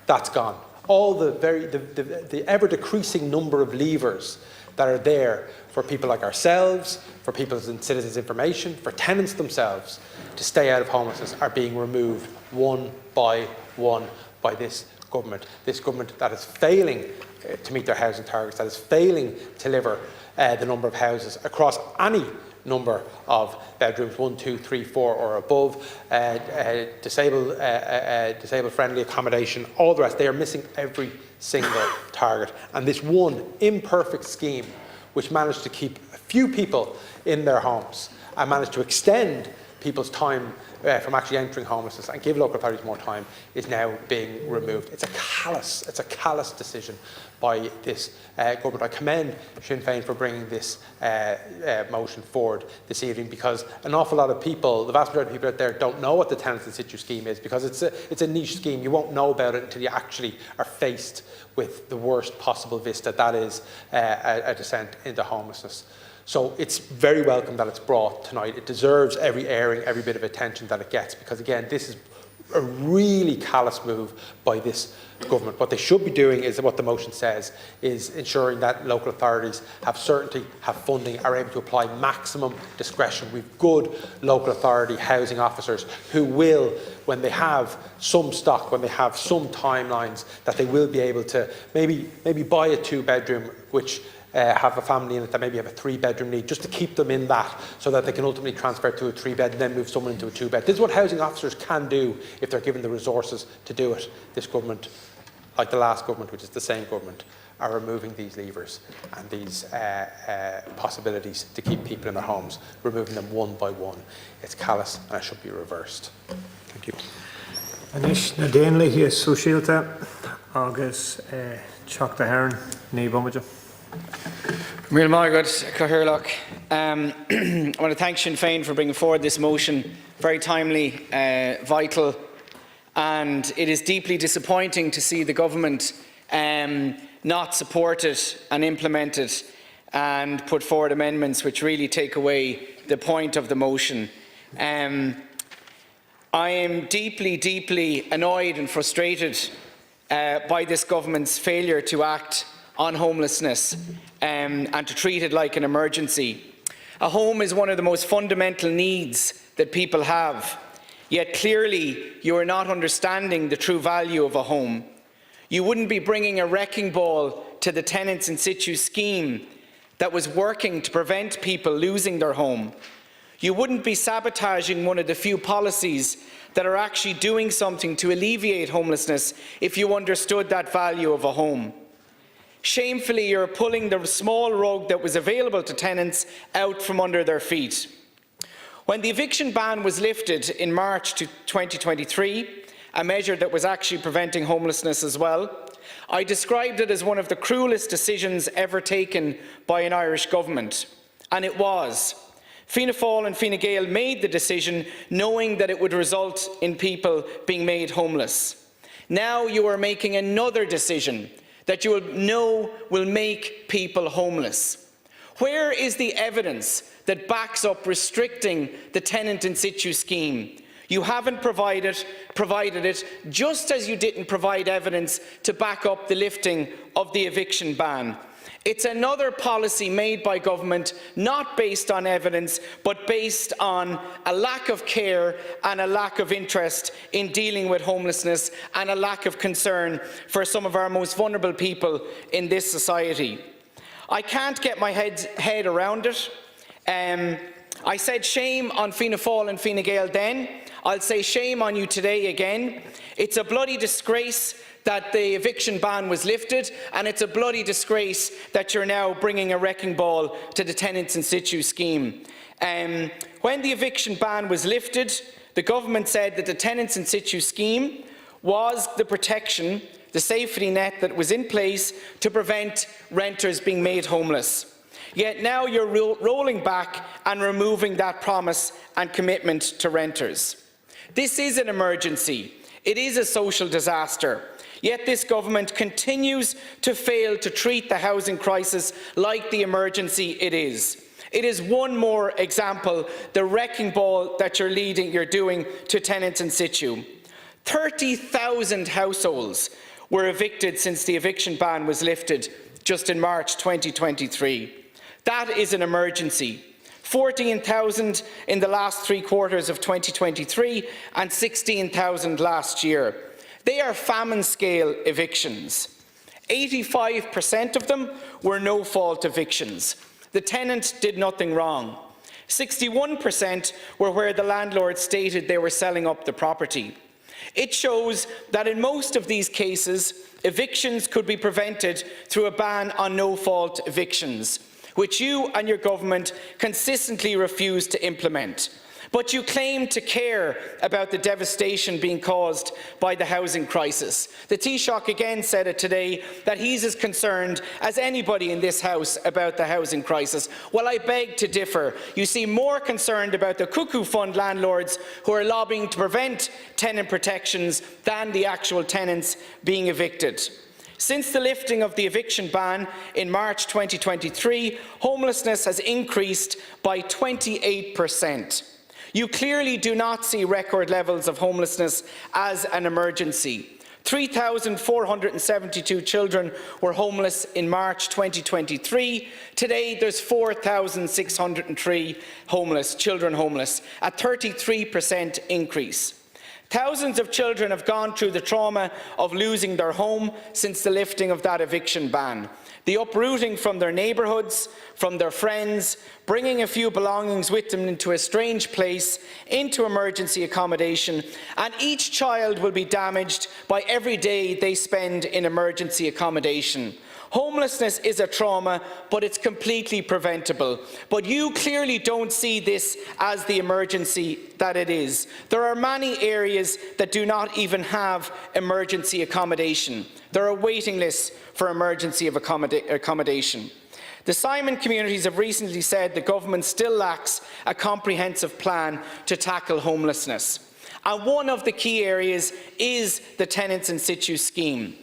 that's gone. All the ever-decreasing number of levers that are there for people like ourselves, for people's and citizens' information, for tenants themselves to stay out of homelessness are being removed one by this government. This government that is failing to meet their housing targets, that is failing to deliver the number of houses across any number of bedrooms, 1, 2, 3, 4 or above, disabled-friendly accommodation, all the rest. They are missing every single target. And this one imperfect scheme, which managed to keep a few people in their homes and managed to extend people's time from actually entering homelessness and give local authorities more time is now being removed. It's a callous decision by this government. I commend Sinn Féin for bringing this motion forward this evening, because an awful lot of people, the vast majority of people out there, don't know what the Tenant in-Situ scheme is, because it's a niche scheme. You won't know about it until you actually are faced with the worst possible vista, that is a descent into homelessness. So it's very welcome that it's brought tonight. It deserves every airing, every bit of attention that it gets, because again, this is a really callous move by this government. What they should be doing is what the motion says, is ensuring that local authorities have certainty, have funding, are able to apply maximum discretion. We've good local authority housing officers who will, when they have some stock, when they have some timelines, that they will be able to maybe buy a 2-bedroom, which have a family in it that maybe have a 3-bedroom need, just to keep them in that, so that they can ultimately transfer to a 3-bed and then move someone into a 2-bed. This is what housing officers can do if they're given the resources to do it. This government, like the last government, which is the same government, are removing these levers and these possibilities to keep people in their homes, removing them one by one. It's callous and it should be reversed. Thank you. Anish na déanla hi sosialta agus Teach Hearn ní Bomaja. Real Margaret Cahirlock. I want to thank Sinn Féin for bringing forward this motion. Very timely, vital, and it is deeply disappointing to see the government not support it and implement it and put forward amendments which really take away the point of the motion. I am deeply, deeply annoyed and frustrated by this government's failure to act on homelessness and to treat it like an emergency. A home is one of the most fundamental needs that people have, yet clearly you are not understanding the true value of a home. You wouldn't be bringing a wrecking ball to the Tenants in-Situ scheme that was working to prevent people losing their home. You wouldn't be sabotaging one of the few policies that are actually doing something to alleviate homelessness if you understood that value of a home. Shamefully, you're pulling the small rug that was available to tenants out from under their feet. When the eviction ban was lifted in March 2023, a measure that was actually preventing homelessness as well, I described it as one of the cruelest decisions ever taken by an Irish government. And it was. Fianna Fáil and Fine Gael made the decision knowing that it would result in people being made homeless. Now you are making another decision that you know will make people homeless. Where is the evidence that backs up restricting the Tenant in-Situ scheme? You haven't provided it, just as you didn't provide evidence to back up the lifting of the eviction ban. It's another policy made by government, not based on evidence, but based on a lack of care and a lack of interest in dealing with homelessness and a lack of concern for some of our most vulnerable people in this society. I can't get my head around it. I said shame on Fianna Fáil and Fine Gael then. I'll say shame on you today again. It's a bloody disgrace that the eviction ban was lifted, and it's a bloody disgrace that you're now bringing a wrecking ball to the Tenants in-Situ scheme. When the eviction ban was lifted, the government said that the Tenants in-Situ scheme was the protection, the safety net that was in place to prevent renters being made homeless. Yet now you're rolling back and removing that promise and commitment to renters. This is an emergency. It is a social disaster. Yet this government continues to fail to treat the housing crisis like the emergency it is. It is one more example, the wrecking ball that you're doing to Tenants in-Situ. 30,000 households were evicted since the eviction ban was lifted just in March 2023. That is an emergency. 14,000 in the last 3 quarters of 2023 and 16,000 last year. They are famine-scale evictions. 85% of them were no-fault evictions. The tenant did nothing wrong. 61% were where the landlord stated they were selling up the property. It shows that in most of these cases, evictions could be prevented through a ban on no-fault evictions, which you and your government consistently refuse to implement. But you claim to care about the devastation being caused by the housing crisis. The Taoiseach again said it today that he's as concerned as anybody in this House about the housing crisis. Well, I beg to differ. You seem more concerned about the cuckoo fund landlords who are lobbying to prevent tenant protections than the actual tenants being evicted. Since the lifting of the eviction ban in March 2023, homelessness has increased by 28%. You clearly do not see record levels of homelessness as an emergency. 3,472 children were homeless in March 2023. Today, there's 4,603 children homeless, a 33% increase. Thousands of children have gone through the trauma of losing their home since the lifting of that eviction ban. The uprooting from their neighbourhoods, from their friends, bringing a few belongings with them into a strange place, into emergency accommodation, and each child will be damaged by every day they spend in emergency accommodation. Homelessness is a trauma, but it's completely preventable. But you clearly don't see this as the emergency that it is. There are many areas that do not even have emergency accommodation. There are waiting lists for emergency accommodation. The Simon communities have recently said the government still lacks a comprehensive plan to tackle homelessness. And one of the key areas is the Tenants in-Situ scheme.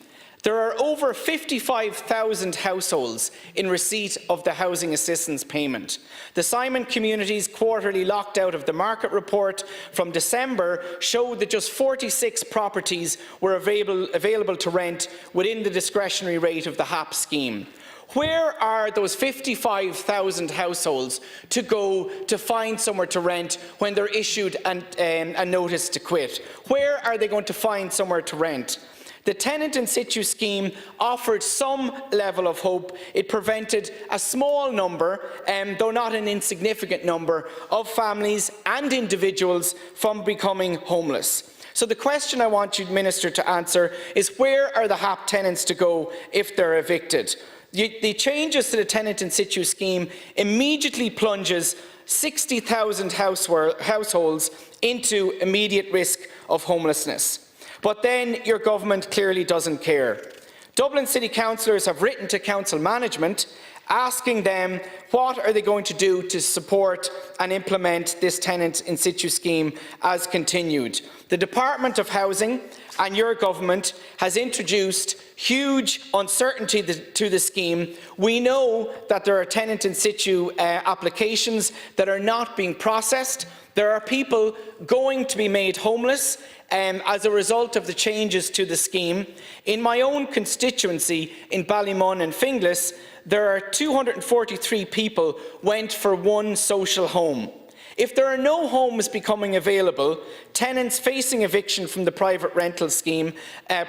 There are over 55,000 households in receipt of the housing assistance payment. The Simon community's quarterly locked out of the market report from December showed that just 46 properties were available to rent within the discretionary rate of the HAP scheme. Where are those 55,000 households to go to find somewhere to rent when they're issued a notice to quit? Where are they going to find somewhere to rent? The Tenant in-Situ scheme offered some level of hope. It prevented a small number, though not an insignificant number, of families and individuals from becoming homeless. So the question I want you, Minister, to answer is where are the HAP tenants to go if they're evicted? The changes to the Tenant in-Situ scheme immediately plunges 60,000 households into immediate risk of homelessness. But then your government clearly doesn't care. Dublin City Councillors have written to Council Management asking them what are they going to do to support and implement this Tenant in-Situ scheme as continued. The Department of Housing and your government has introduced huge uncertainty to the scheme. We know that there are Tenant in-Situ applications that are not being processed. There are people going to be made homeless as a result of the changes to the scheme. In my own constituency in Ballymun and Finglas, there are 243 people went for one social home. If there are no homes becoming available, tenants facing eviction from the private rental scheme,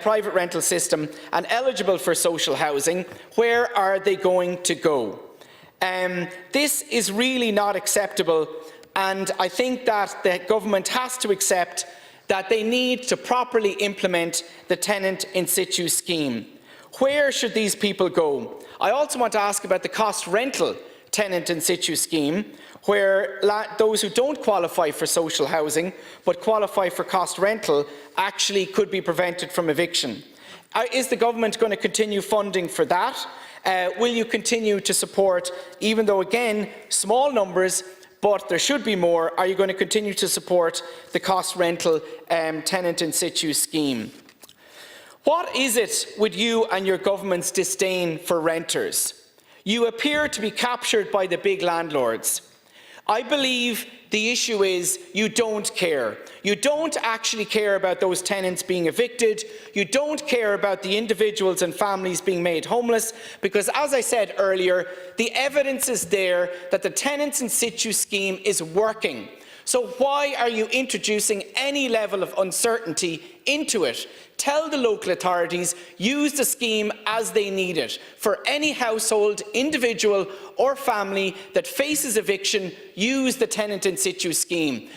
private rental system, and eligible for social housing, where are they going to go? This is really not acceptable, and I think that the government has to accept that they need to properly implement the Tenant in-Situ scheme. Where should these people go? I also want to ask about the cost rental Tenant in-Situ scheme, where those who don't qualify for social housing but qualify for cost rental actually could be prevented from eviction. Is the government going to continue funding for that? Will you continue to support, even though again small numbers, but there should be more, are you going to continue to support the cost rental Tenant in-Situ scheme? What is it with you and your government's disdain for renters? You appear to be captured by the big landlords. I believe the issue is you don't care. You don't actually care about those tenants being evicted. You don't care about the individuals and families being made homeless because, as I said earlier, the evidence is there that the Tenants in-Situ scheme is working. So why are you introducing any level of uncertainty into it? Tell the local authorities, use the scheme as they need it. For any household, individual or family that faces eviction, use the Tenant in-Situ scheme.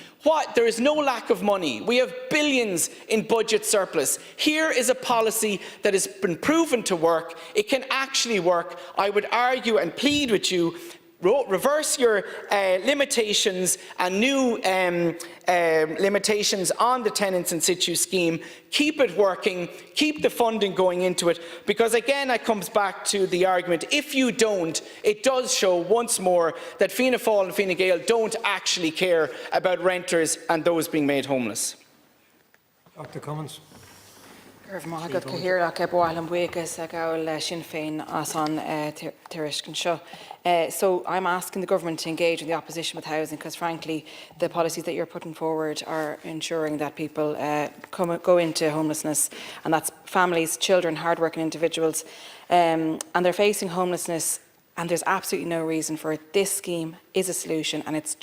There is no lack of money. We have billions in budget surplus. Here is a policy that has been proven to work. It can actually work. I would argue and plead with you, reverse your limitations and new limitations on the Tenants in-Situ scheme, keep it working, keep the funding going into it, because again it comes back to the argument, if you don't, it does show once more that Fianna Fáil and Fine Gael don't actually care about renters and those being made homeless. Dr. Cummins. Agad Cahirach Bwahlam Buikas Agaul Sinn Féin as on Tirishkin Shaw. So I'm asking the government to engage with the opposition with housing, because frankly the policies that you're putting forward are ensuring that people go into homelessness, and that's families, children, hard-working individuals, and they're facing homelessness, and there's absolutely no reason for it. This scheme is a solution, and it's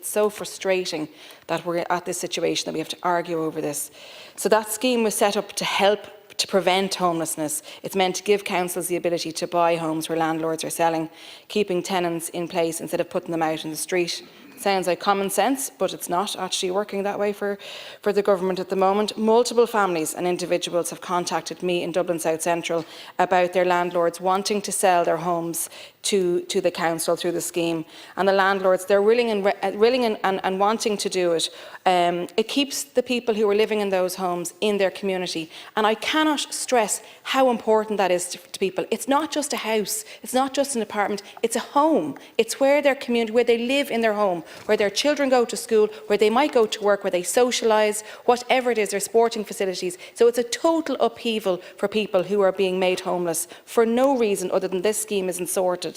so frustrating that we're at this situation that we have to argue over this. So that scheme was set up to help to prevent homelessness. It's meant to give councils the ability to buy homes where landlords are selling, keeping tenants in place instead of putting them out in the street. Sounds like common sense, but it's not actually working that way for the government at the moment. Multiple families and individuals have contacted me in Dublin South Central about their landlords wanting to sell their homes to the council through the scheme, and the landlords, they're willing and wanting to do it. It keeps the people who are living in those homes in their community, and I cannot stress how important that is to people. It's not just a house, it's not just an apartment, it's a home. It's where their community, where they live in their home, where their children go to school, where they might go to work, where they socialise, whatever it is, their sporting facilities. So it's a total upheaval for people who are being made homeless for no reason other than this scheme isn't sorted.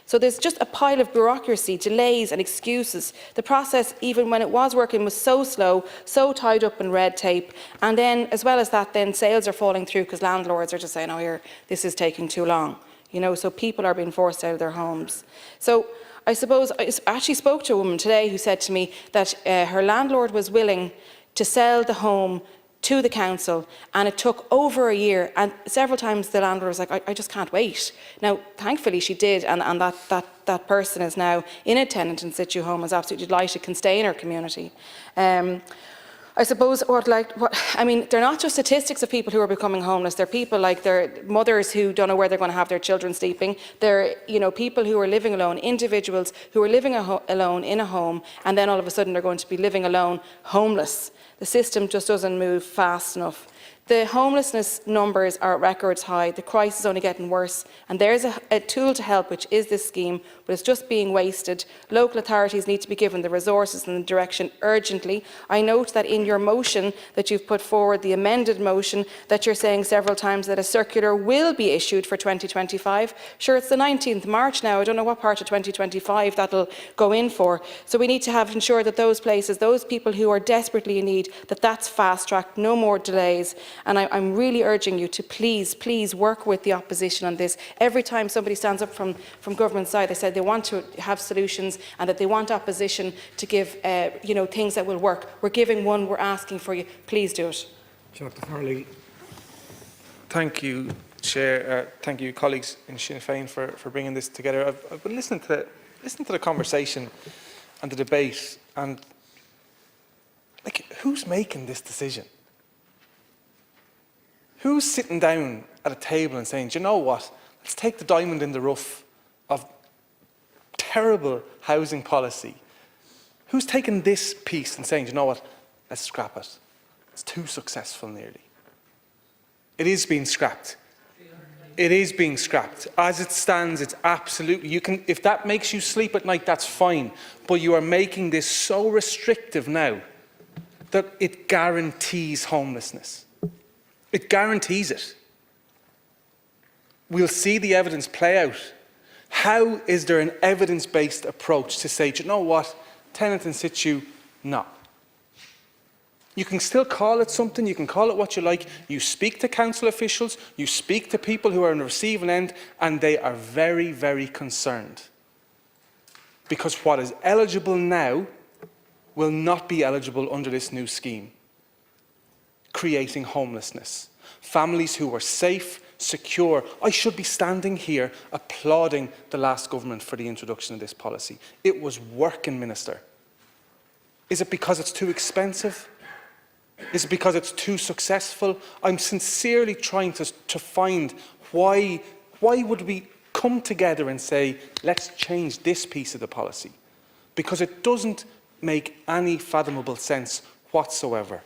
So there's just a pile of bureaucracy, delays and excuses. The process, even when it was working, was so slow, so tied up in red tape. And then, as well as that, then sales are falling through because landlords are just saying, oh, here, this is taking too long. You know, so people are being forced out of their homes. So I suppose I actually spoke to a woman today who said to me that her landlord was willing to sell the home to the council, and it took over a year, and several times the landlord was like, I just can't wait. Now, thankfully she did, and that person is now in a tenant in situ home, is absolutely delighted, can stay in her community. I suppose they're not just statistics of people who are becoming homeless. They're people like their mothers who don't know where they're going to have their children sleeping. They're people who are living alone, individuals who are living alone in a home, and then all of a sudden they're going to be living alone, homeless. The system just doesn't move fast enough. The homelessness numbers are at records high. The crisis is only getting worse. And there's a tool to help, which is this scheme, but it's just being wasted. Local authorities need to be given the resources and the direction urgently. I note that in your motion that you've put forward, the amended motion, that you're saying several times that a circular will be issued for 2025. Sure, it's the 19th March now. I don't know what part of 2025 that'll go in for. So we need to ensure that those places, those people who are desperately in need, that's fast-tracked, no more delays. And I'm really urging you to please work with the opposition on this. Every time somebody stands up from government side, they said they want to have solutions and that they want opposition to give things that will work. We're giving one, we're asking for you. Please do it. Dr. Farley. Thank you, Chair. Thank you, colleagues in Sinn Féin, for bringing this together. I've been listening to the conversation and the debate, and who's making this decision? Who's sitting down at a table and saying, do you know what, let's take the diamond in the rough of terrible housing policy. Who's taking this piece and saying, do you know what, let's scrap it. It's too successful nearly. It is being scrapped. It is being scrapped. As it stands, it's absolutely, if that makes you sleep at night, that's fine. But you are making this so restrictive now that it guarantees homelessness. It guarantees it. We'll see the evidence play out. How is there an evidence-based approach to say, do you know what, tenant in situ, no. You can still call it something, you can call it what you like. You speak to council officials, you speak to people who are on the receiving end, and they are very, very concerned. Because what is eligible now will not be eligible under this new scheme. Creating homelessness. Families who are safe, secure. I should be standing here applauding the last government for the introduction of this policy. It was working, Minister. Is it because it's too expensive? Is it because it's too successful? I'm sincerely trying to find why would we come together and say, let's change this piece of the policy, because it doesn't make any fathomable sense whatsoever.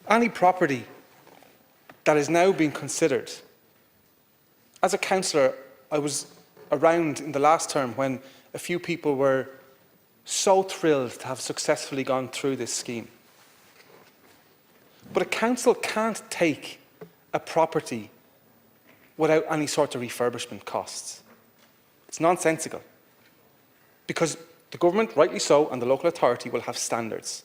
Any property that is now being considered. As a councillor, I was around in the last term when a few people were so thrilled to have successfully gone through this scheme. But a council can't take a property without any sort of refurbishment costs. It's nonsensical. Because the government, rightly so, and the local authority will have standards.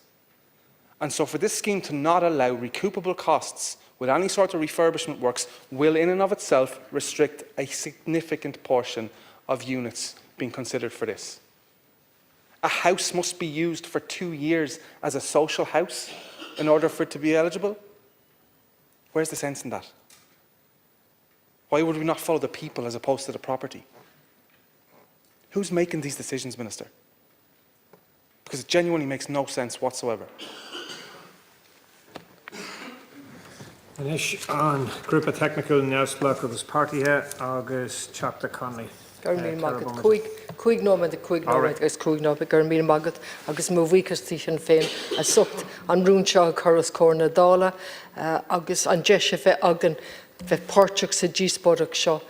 And so for this scheme to not allow recoupable costs with any sort of refurbishment works will in and of itself restrict a significant portion of units being considered for this. A house must be used for 2 years as a social house in order for it to be eligible? Where's the sense in that? Why would we not follow the people as opposed to the property? Who's making these decisions, Minister? Because it genuinely makes no sense whatsoever. Anish an grúpa technical neamhspleách agus partithe agus teachta Conley. Gur mí magad chuig nómad a chuig nómad agus chuig nómad gur mí magad agus mó bhuichas tí Sinn Féin a sucht an rún seo choras córna dála agus an deise bheith agan bheith páirteach sa díospóireach seo.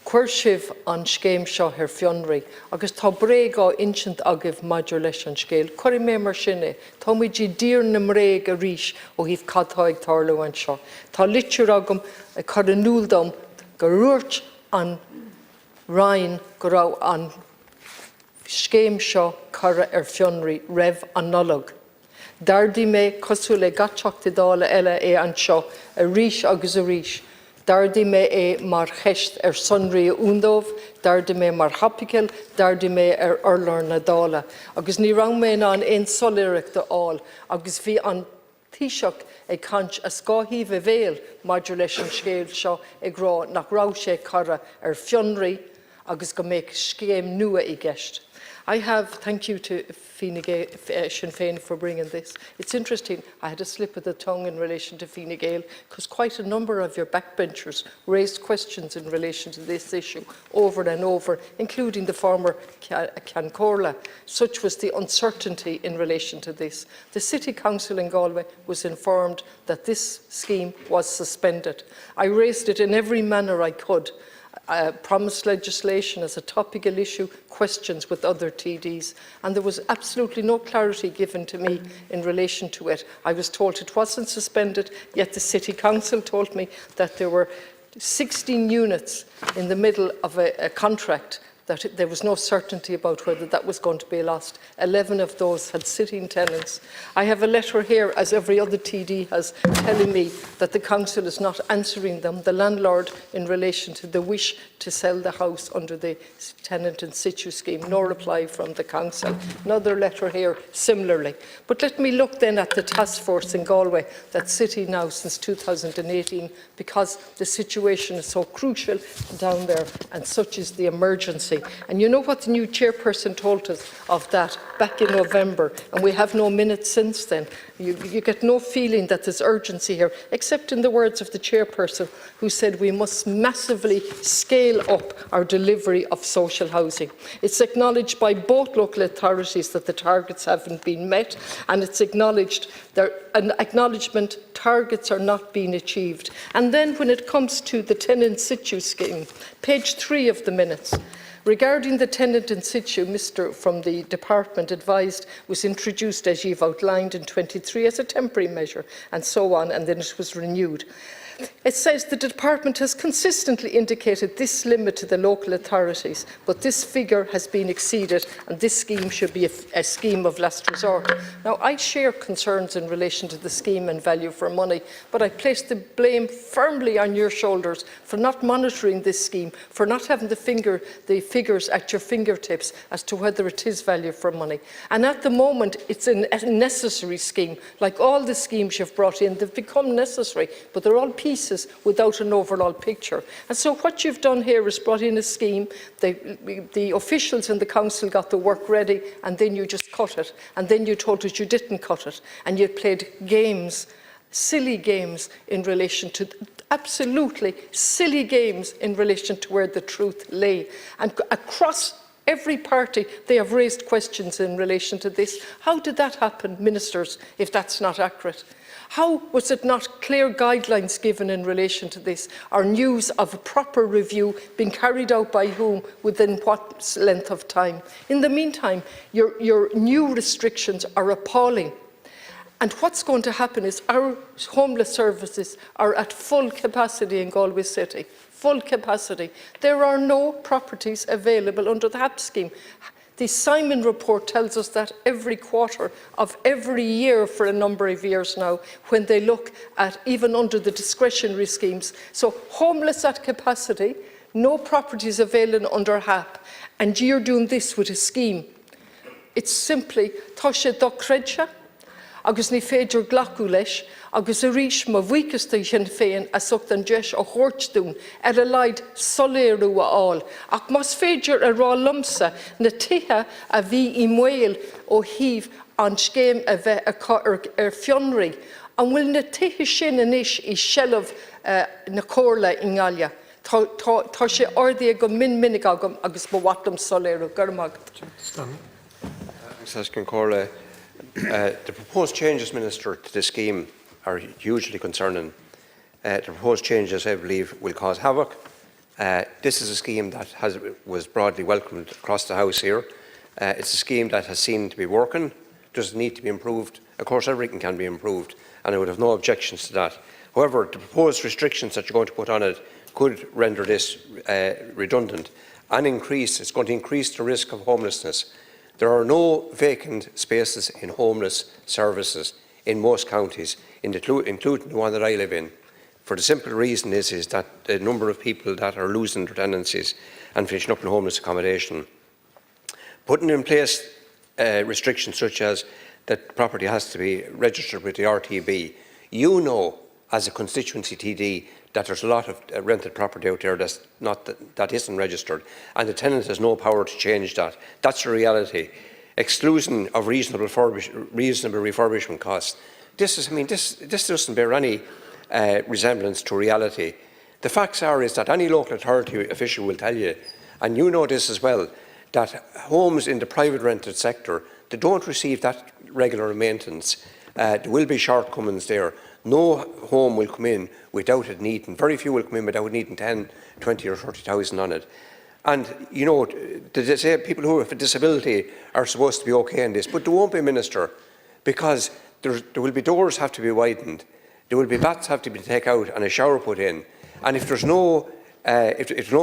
Cuir sibh an scéim seo ar fionraí, agus tá bréagá insint agah maidir leis an scéal. Cuir mé mar sinné, tá muid dír na mréag a ríis ó híh cadthaig tarlú an seo. Tá litúr agam a chur an núldom go ruirt an Ryan go raibh an scéim seo cara ar fionraí raibh an nolog. Dardaí mé cosú le gatseachta dála eile é an seo a ríis agus a ríis. Dardaí mé é mar cheist ar sonraí úndómh, dardaí mé mar hapicil, dardaí mé ar urlar na dála. Agus ní rang mé ná an éon solíireachta áil, agus bhí an Taoiseach ag caint a scáthíomh a bhéal maidir leis an scéal seo ag rá nach rá sé cara ar fionraí agus go méid scéim nua I gceist. I have, thank you to Sinn Féin for bringing this. It's interesting, I had a slip of the tongue in relation to Fine Gael because quite a number of your backbenchers raised questions in relation to this issue over and over, including the former Ceann Comhairle. Such was the uncertainty in relation to this. The City Council in Galway was informed that this scheme was suspended. I raised it in every manner I could. Promised legislation as a topical issue, questions with other TDs, and there was absolutely no clarity given to me in relation to it. I was told it wasn't suspended, yet the City Council told me that there were 16 units in the middle of a contract that there was no certainty about whether that was going to be lost. 11 of those had sitting tenants. I have a letter here, as every other TD has, telling me that the council is not answering them, the landlord, in relation to the wish to sell the house under the Tenant in-Situ scheme. No reply from the council. Another letter here similarly. But let me look then at the task force in Galway that's sitting now since 2018, because the situation is so crucial down there and such is the emergency. And you know what the new chairperson told us of that back in November, and we have no minutes since then. You get no feeling that there's urgency here, except in the words of the chairperson, who said we must massively scale up our delivery of social housing. It's acknowledged by both local authorities that the targets haven't been met, and it's acknowledged an acknowledgement targets are not being achieved. And then when it comes to the Tenant in-Situ scheme, page 3 of the minutes, regarding the tenant in situ, Mr. from the department advised was introduced, as you've outlined, in 23 as a temporary measure, and so on, and then it was renewed. It says the department has consistently indicated this limit to the local authorities, but this figure has been exceeded, and this scheme should be a scheme of last resort. Now, I share concerns in relation to the scheme and value for money, but I place the blame firmly on your shoulders for not monitoring this scheme, for not having the figures at your fingertips as to whether it is value for money. And at the moment, it's a necessary scheme. Like all the schemes you've brought in, they've become necessary, but they're all pieces without an overall picture. And so what you've done here is brought in a scheme, the officials in the council got the work ready, and then you just cut it, and then you told us you didn't cut it, and you played games silly games in relation to, absolutely silly games in relation to where the truth lay. And across every party, they have raised questions in relation to this. How did that happen, ministers, if that's not accurate? How was it not clear guidelines given in relation to this, or news of a proper review being carried out by whom, within what length of time? In the meantime, your new restrictions are appalling. And what's going to happen is our homeless services are at full capacity in Galway City. Full capacity. There are no properties available under the HAP scheme. The Simon report tells us that every quarter of every year for a number of years now, when they look at even under the discretionary schemes. So homeless at capacity, no properties available under HAP, and you're doing this with a scheme. It's simply Toshe Docredja, agus ní féidir glacu leis, agus a rís má bhuicas da Sinn Féin a sucht an deis a chóirtún a leid soléirú a áil. Ach mas féidir a rá lumsa na tithe a bhí I mhail ó híomh an scéim a bheith ar fionraí. An bhfuil na tithe sin inis I seileamh na cóirla I ngáile. Tá sé ordaí go min-minig agam agus ba bhatam soléirú. Gur magat. The proposed changes, Minister, to the scheme are hugely concerning. The proposed changes, I believe, will cause havoc. This is a scheme that was broadly welcomed across the House here. It's a scheme that has seemed to be working, doesn't need to be improved. Of course, everything can be improved, and I would have no objections to that. However, the proposed restrictions that you're going to put on it could render this redundant and it's going to increase the risk of homelessness. There are no vacant spaces in homeless services in most counties, including the one that I live in. For the simple reason is that the number of people that are losing their tenancies and finishing up in homeless accommodation. Putting in place restrictions such as that property has to be registered with the RTB, you know as a constituency TD that there's a lot of rented property out there that isn't registered, and the tenant has no power to change that. That's the reality. Exclusion of reasonable refurbishment costs. This doesn't bear any resemblance to reality. The facts is that any local authority official will tell you, and you know this as well, that homes in the private rented sector, they don't receive that regular maintenance. There will be shortcomings there. No home will come in without it needing, very few will come in without needing 10, 20 or 30,000 on it. And, you know, they say people who have a disability are supposed to be okay in this, but there won't be, Minister, because there will be doors have to be widened, there will be bats have to be taken out and a shower put in. And if there's no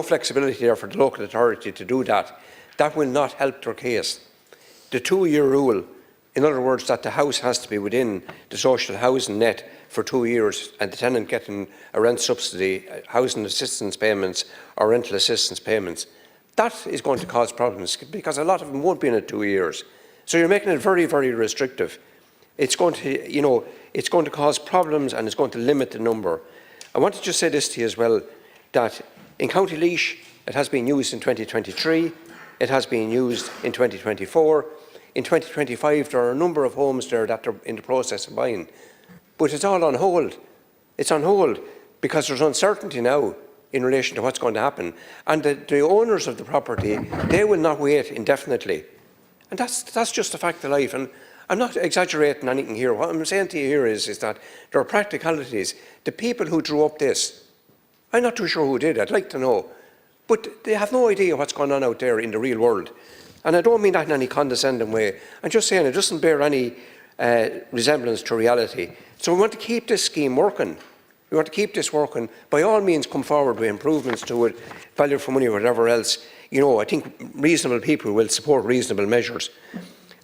flexibility there for the local authority to do that, that will not help their case. The 2-year rule, in other words, that the house has to be within the social housing net for 2 years and the tenant getting a rent subsidy, housing assistance payments or rental assistance payments, that is going to cause problems because a lot of them won't be in it 2 years. So you're making it very, very restrictive. It's going to, you know, it's going to cause problems and it's going to limit the number. I want to just say this to you as well, that in County Laois it has been used in 2023, it has been used in 2024. In 2025 there are a number of homes there that are in the process of buying. But it's all on hold. It's on hold because there's uncertainty now in relation to what's going to happen. And the owners of the property, they will not wait indefinitely. And that's just a fact of life. And I'm not exaggerating anything here. What I'm saying to you here is that there are practicalities. The people who drew up this, I'm not too sure who did. I'd like to know. But they have no idea what's going on out there in the real world. And I don't mean that in any condescending way. I'm just saying it doesn't bear any resemblance to reality. So we want to keep this scheme working. We want to keep this working. By all means, come forward with improvements to it, value for money or whatever else. You know, I think reasonable people will support reasonable measures.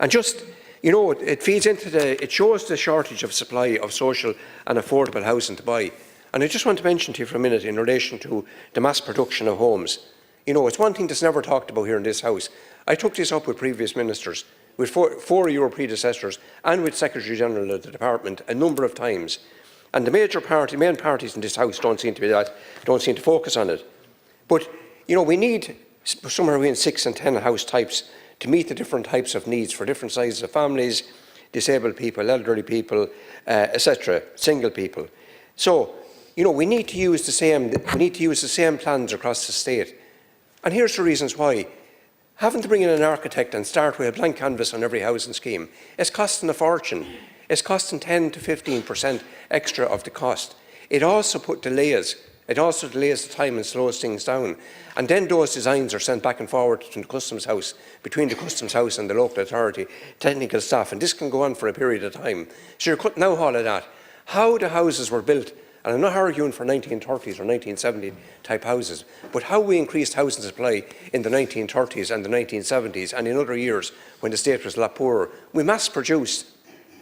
And just, you know, it feeds into it shows the shortage of supply of social and affordable housing to buy. And I just want to mention to you for a minute in relation to the mass production of homes. You know, it's one thing that's never talked about here in this House. I took this up with previous ministers, with four of your predecessors and with Secretary General of the Department a number of times. And the main parties in this House don't seem to focus on it. But, you know, we need somewhere between 6 and 10 house types to meet the different types of needs for different sizes of families, disabled people, elderly people, etc., single people. So, you know, we need to use the same plans across the state. And here's the reasons why. Having to bring in an architect and start with a blank canvas on every housing scheme, it's costing a fortune. It's costing 10 to 15% extra of the cost. It also delays the time and slows things down. And then those designs are sent back and forward to the Customs House, between the Customs House and the local authority, technical staff, and this can go on for a period of time. So you're cutting out all of that. How the houses were built, and I'm not arguing for 1930s or 1970 type houses, but how we increased housing supply in the 1930s and the 1970s and in other years when the state was a lot poorer. We mass produced.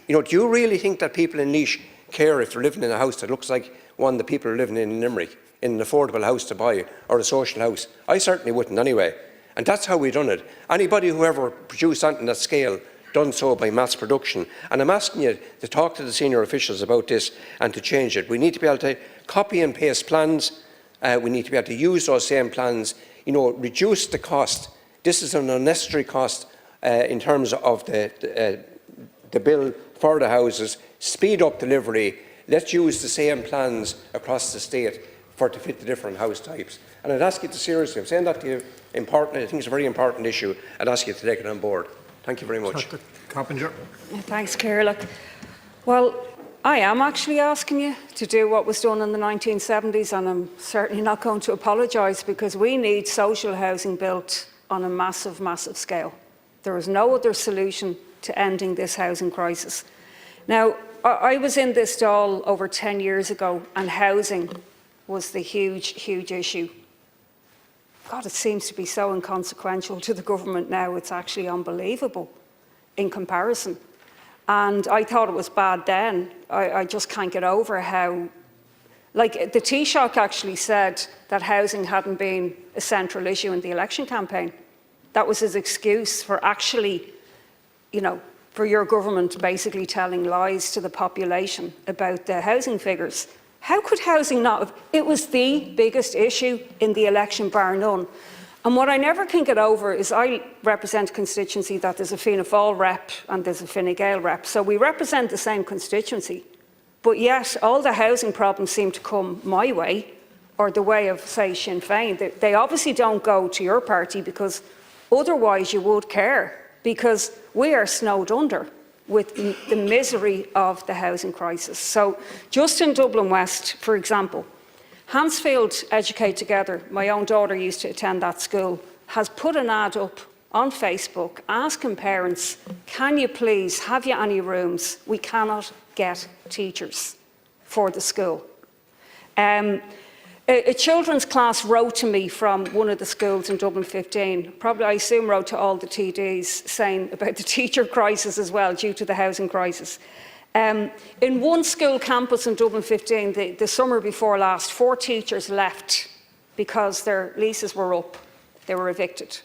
You know, do you really think that people in Laois care if they're living in a house that looks like one that people are living in Limerick, in an affordable house to buy or a social house? I certainly wouldn't anyway. And that's how we done it. Anybody who ever produced something at scale done so by mass production. And I'm asking you to talk to the senior officials about this and to change it. We need to be able to copy and paste plans. We need to be able to use those same plans, you know, reduce the cost. This is an unnecessary cost in terms of the bill for the houses, speed up delivery. Let's use the same plans across the state to fit the different house types. And I'd ask you to seriously, I'm saying that to you, important, I think it's a very important issue, I'd ask you to take it on board. Thank you very much. Coppinger. Thanks, Ciarán. Well, I am actually asking you to do what was done in the 1970s, and I'm certainly not going to apologise, because we need social housing built on a massive, massive scale. There is no other solution to ending this housing crisis. Now, I was in this Dáil over 10 years ago, and housing was the huge, huge issue. God, it seems to be so inconsequential to the government now, it's actually unbelievable in comparison. And I thought it was bad then. I just can't get over how, like, the Taoiseach actually said that housing hadn't been a central issue in the election campaign. That was his excuse for actually, you know, for your government basically telling lies to the population about the housing figures. How could housing not have? It was the biggest issue in the election, bar none. And what I never can get over is I represent a constituency that there's a Fianna Fáil rep and there's a Fine Gael rep. So we represent the same constituency. But yet all the housing problems seem to come my way or the way of, say, Sinn Féin. They obviously don't go to your party, because otherwise you would care, because we are snowed under with the misery of the housing crisis. So just in Dublin West, for example, Hansfield Educate Together, my own daughter used to attend that school, has put an ad up on Facebook asking parents, can you please, have you any rooms? We cannot get teachers for the school. A children's class wrote to me from one of the schools in Dublin 15, probably I assume wrote to all the TDs, saying about the teacher crisis as well, due to the housing crisis. In one school campus in Dublin 15, the summer before last, 4 teachers left because their leases were up. They were evicted,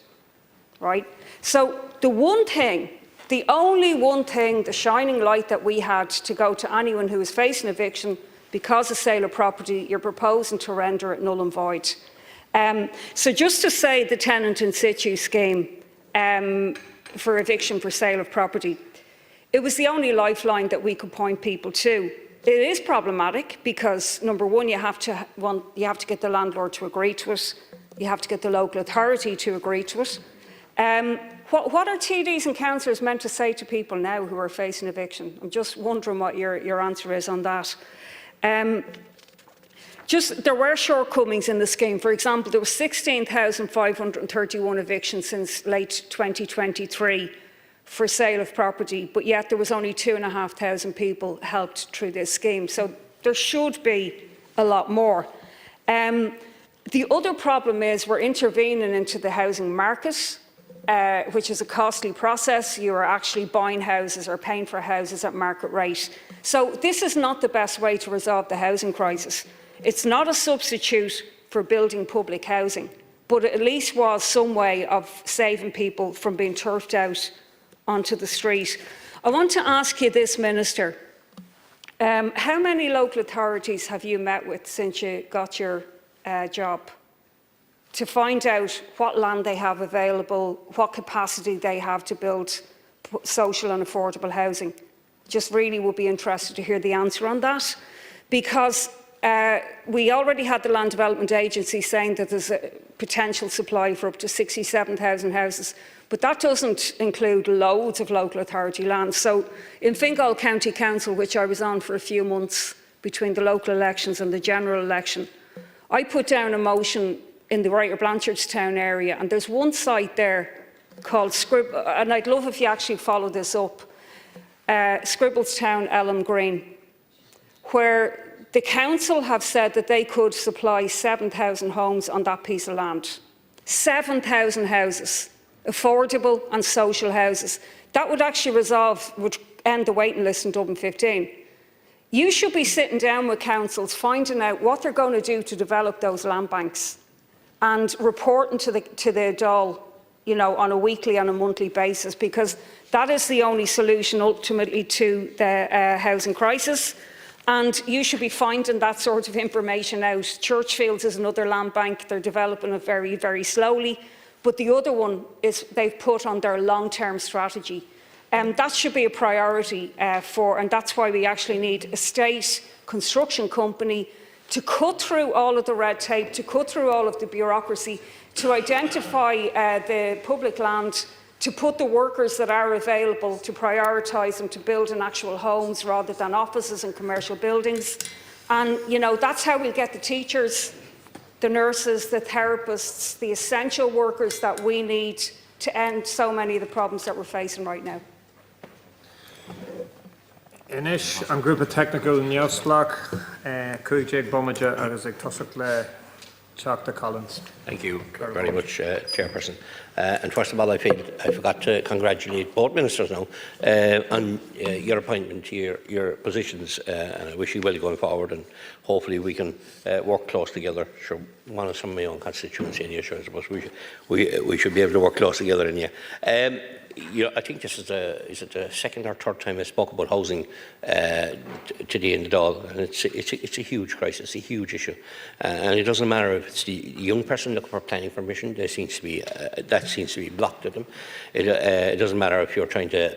right? So the one thing, the only one thing, the shining light that we had to go to anyone who was facing eviction because of sale of property, you're proposing to render it null and void. So just to say the Tenant in-Situ scheme for eviction for sale of property, it was the only lifeline that we could point people to. It is problematic because, number one, you have to get the landlord to agree to it. You have to get the local authority to agree to it. What are TDs and councillors meant to say to people now who are facing eviction? I'm just wondering what your answer is on that. There were shortcomings in the scheme. For example, there were 16,531 evictions since late 2023 for sale of property, but yet there was only 2,500 people helped through this scheme. So there should be a lot more. The other problem is we're intervening into the housing market, which is a costly process. You are actually buying houses or paying for houses at market rate. So this is not the best way to resolve the housing crisis. It's not a substitute for building public housing, but it at least was some way of saving people from being turfed out onto the street. I want to ask you this, Minister. How many local authorities have you met with since you got your job to find out what land they have available, what capacity they have to build social and affordable housing? Just really would be interested to hear the answer on that, because we already had the Land Development Agency saying that there's a potential supply for up to 67,000 houses, but that doesn't include loads of local authority land. So in Fingal County Council, which I was on for a few months between the local elections and the general election, I put down a motion in the Greater Blanchardstown area, and there's one site there called and I'd love if you actually follow this up, Scribbletown Elm Green, where the council have said that they could supply 7,000 homes on that piece of land. 7,000 houses, affordable and social houses. That would actually would end the waiting list in Dublin 15. You should be sitting down with councils, finding out what they're going to do to develop those land banks and reporting to the Dáil, you know, on a weekly and a monthly basis, because that is the only solution ultimately to the housing crisis. And you should be finding that sort of information out. Churchfields is another land bank. They're developing it very, very slowly. But the other one is they've put on their long-term strategy. That should be a priority and that's why we actually need a state construction company to cut through all of the red tape, to cut through all of the bureaucracy, to identify the public land, to put the workers that are available, to prioritise them to build in actual homes rather than offices and commercial buildings. And, you know, that's how we'll get the teachers, the nurses, the therapists, the essential workers that we need to end so many of the problems that we're facing right now. Inish an grúpa technical neoslach, Cúig Bomaja agus ag tosach le Dr. Collins. Thank you very much, Chairperson. And first of all, I forgot to congratulate both ministers now on your appointment to your positions, and I wish you well going forward. And hopefully we can work close together. Sure, one of some of my own constituency, and sure, I suppose we should be able to work close together. In here. You know, I think this is the second or third time I spoke about housing today in the Dáil, and it's a huge crisis, a huge issue, and it doesn't matter if it's the young person looking for planning permission. There seems to be that seems to be blocked at them. It doesn't matter if you're trying to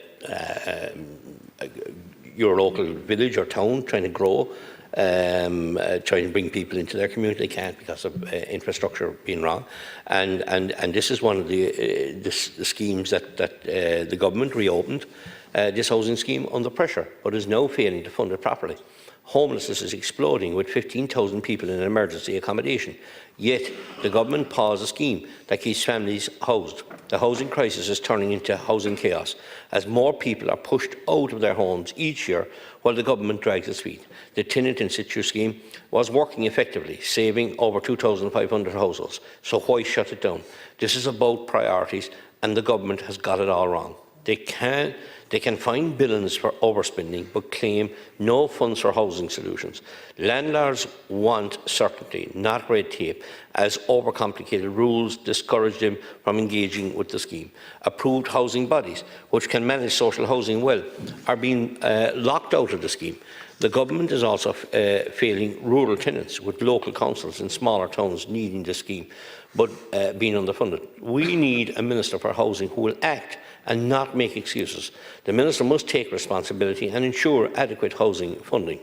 your local village or town trying to grow. Trying to bring people into their community, they can't because of infrastructure being wrong, and this is one of the schemes that the government reopened this housing scheme under pressure, but is now failing to fund it properly. Homelessness is exploding with 15,000 people in emergency accommodation, yet the government paused a scheme that keeps families housed. The housing crisis is turning into housing chaos as more people are pushed out of their homes each year while the government drags its feet. The Tenant in-Situ scheme was working effectively, saving over 2,500 households, so why shut it down? This is about priorities, and the government has got it all wrong. They can find billions for overspending but claim no funds for housing solutions. Landlords want certainty, not red tape, as overcomplicated rules discourage them from engaging with the scheme. Approved housing bodies, which can manage social housing well, are being locked out of the scheme. The government is also failing rural tenants, with local councils in smaller towns needing the scheme but being underfunded. We need a Minister for Housing who will act and not make excuses. The Minister must take responsibility and ensure adequate housing funding.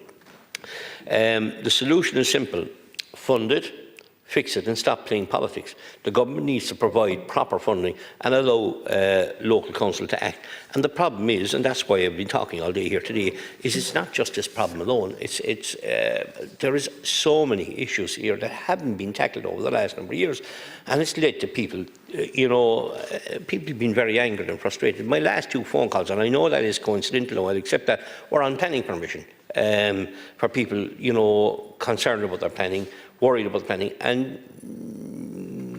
The solution is simple: fund it, fix it and stop playing politics. The government needs to provide proper funding and allow local council to act. And the problem is, and that's why I've been talking all day here today, is it's not just this problem alone. There is so many issues here that haven't been tackled over the last number of years, and it's led to people, people have been very angry and frustrated. My last two phone calls, and I know that is coincidental, I'll accept that, were on planning permission for people, concerned about their planning, worried about planning, and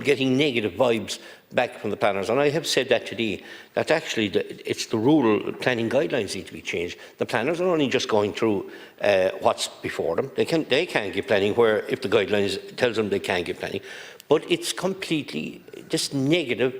getting negative vibes back from the planners. And I have said that today, that actually it's the rural planning guidelines need to be changed. The planners are only just going through what's before them. They can't give planning where, if the guidelines tells them they can't give planning. But it's completely this negative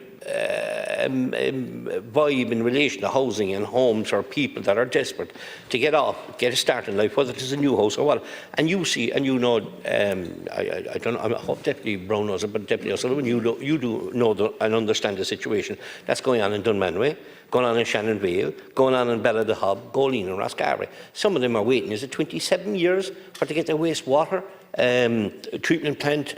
vibe in relation to housing and homes for people that are desperate to get a start in life, whether it's a new house or what. And you see, and you know, I don't know, I hope Deputy Brown knows it, but Deputy O'Sullivan, you do know and understand the situation that's going on in Dunmanway, going on in Shannon Vale, going on in Ballydehob, Goleen and Roscarry. Some of them are waiting, is it 27 years for to get their wastewater treatment plant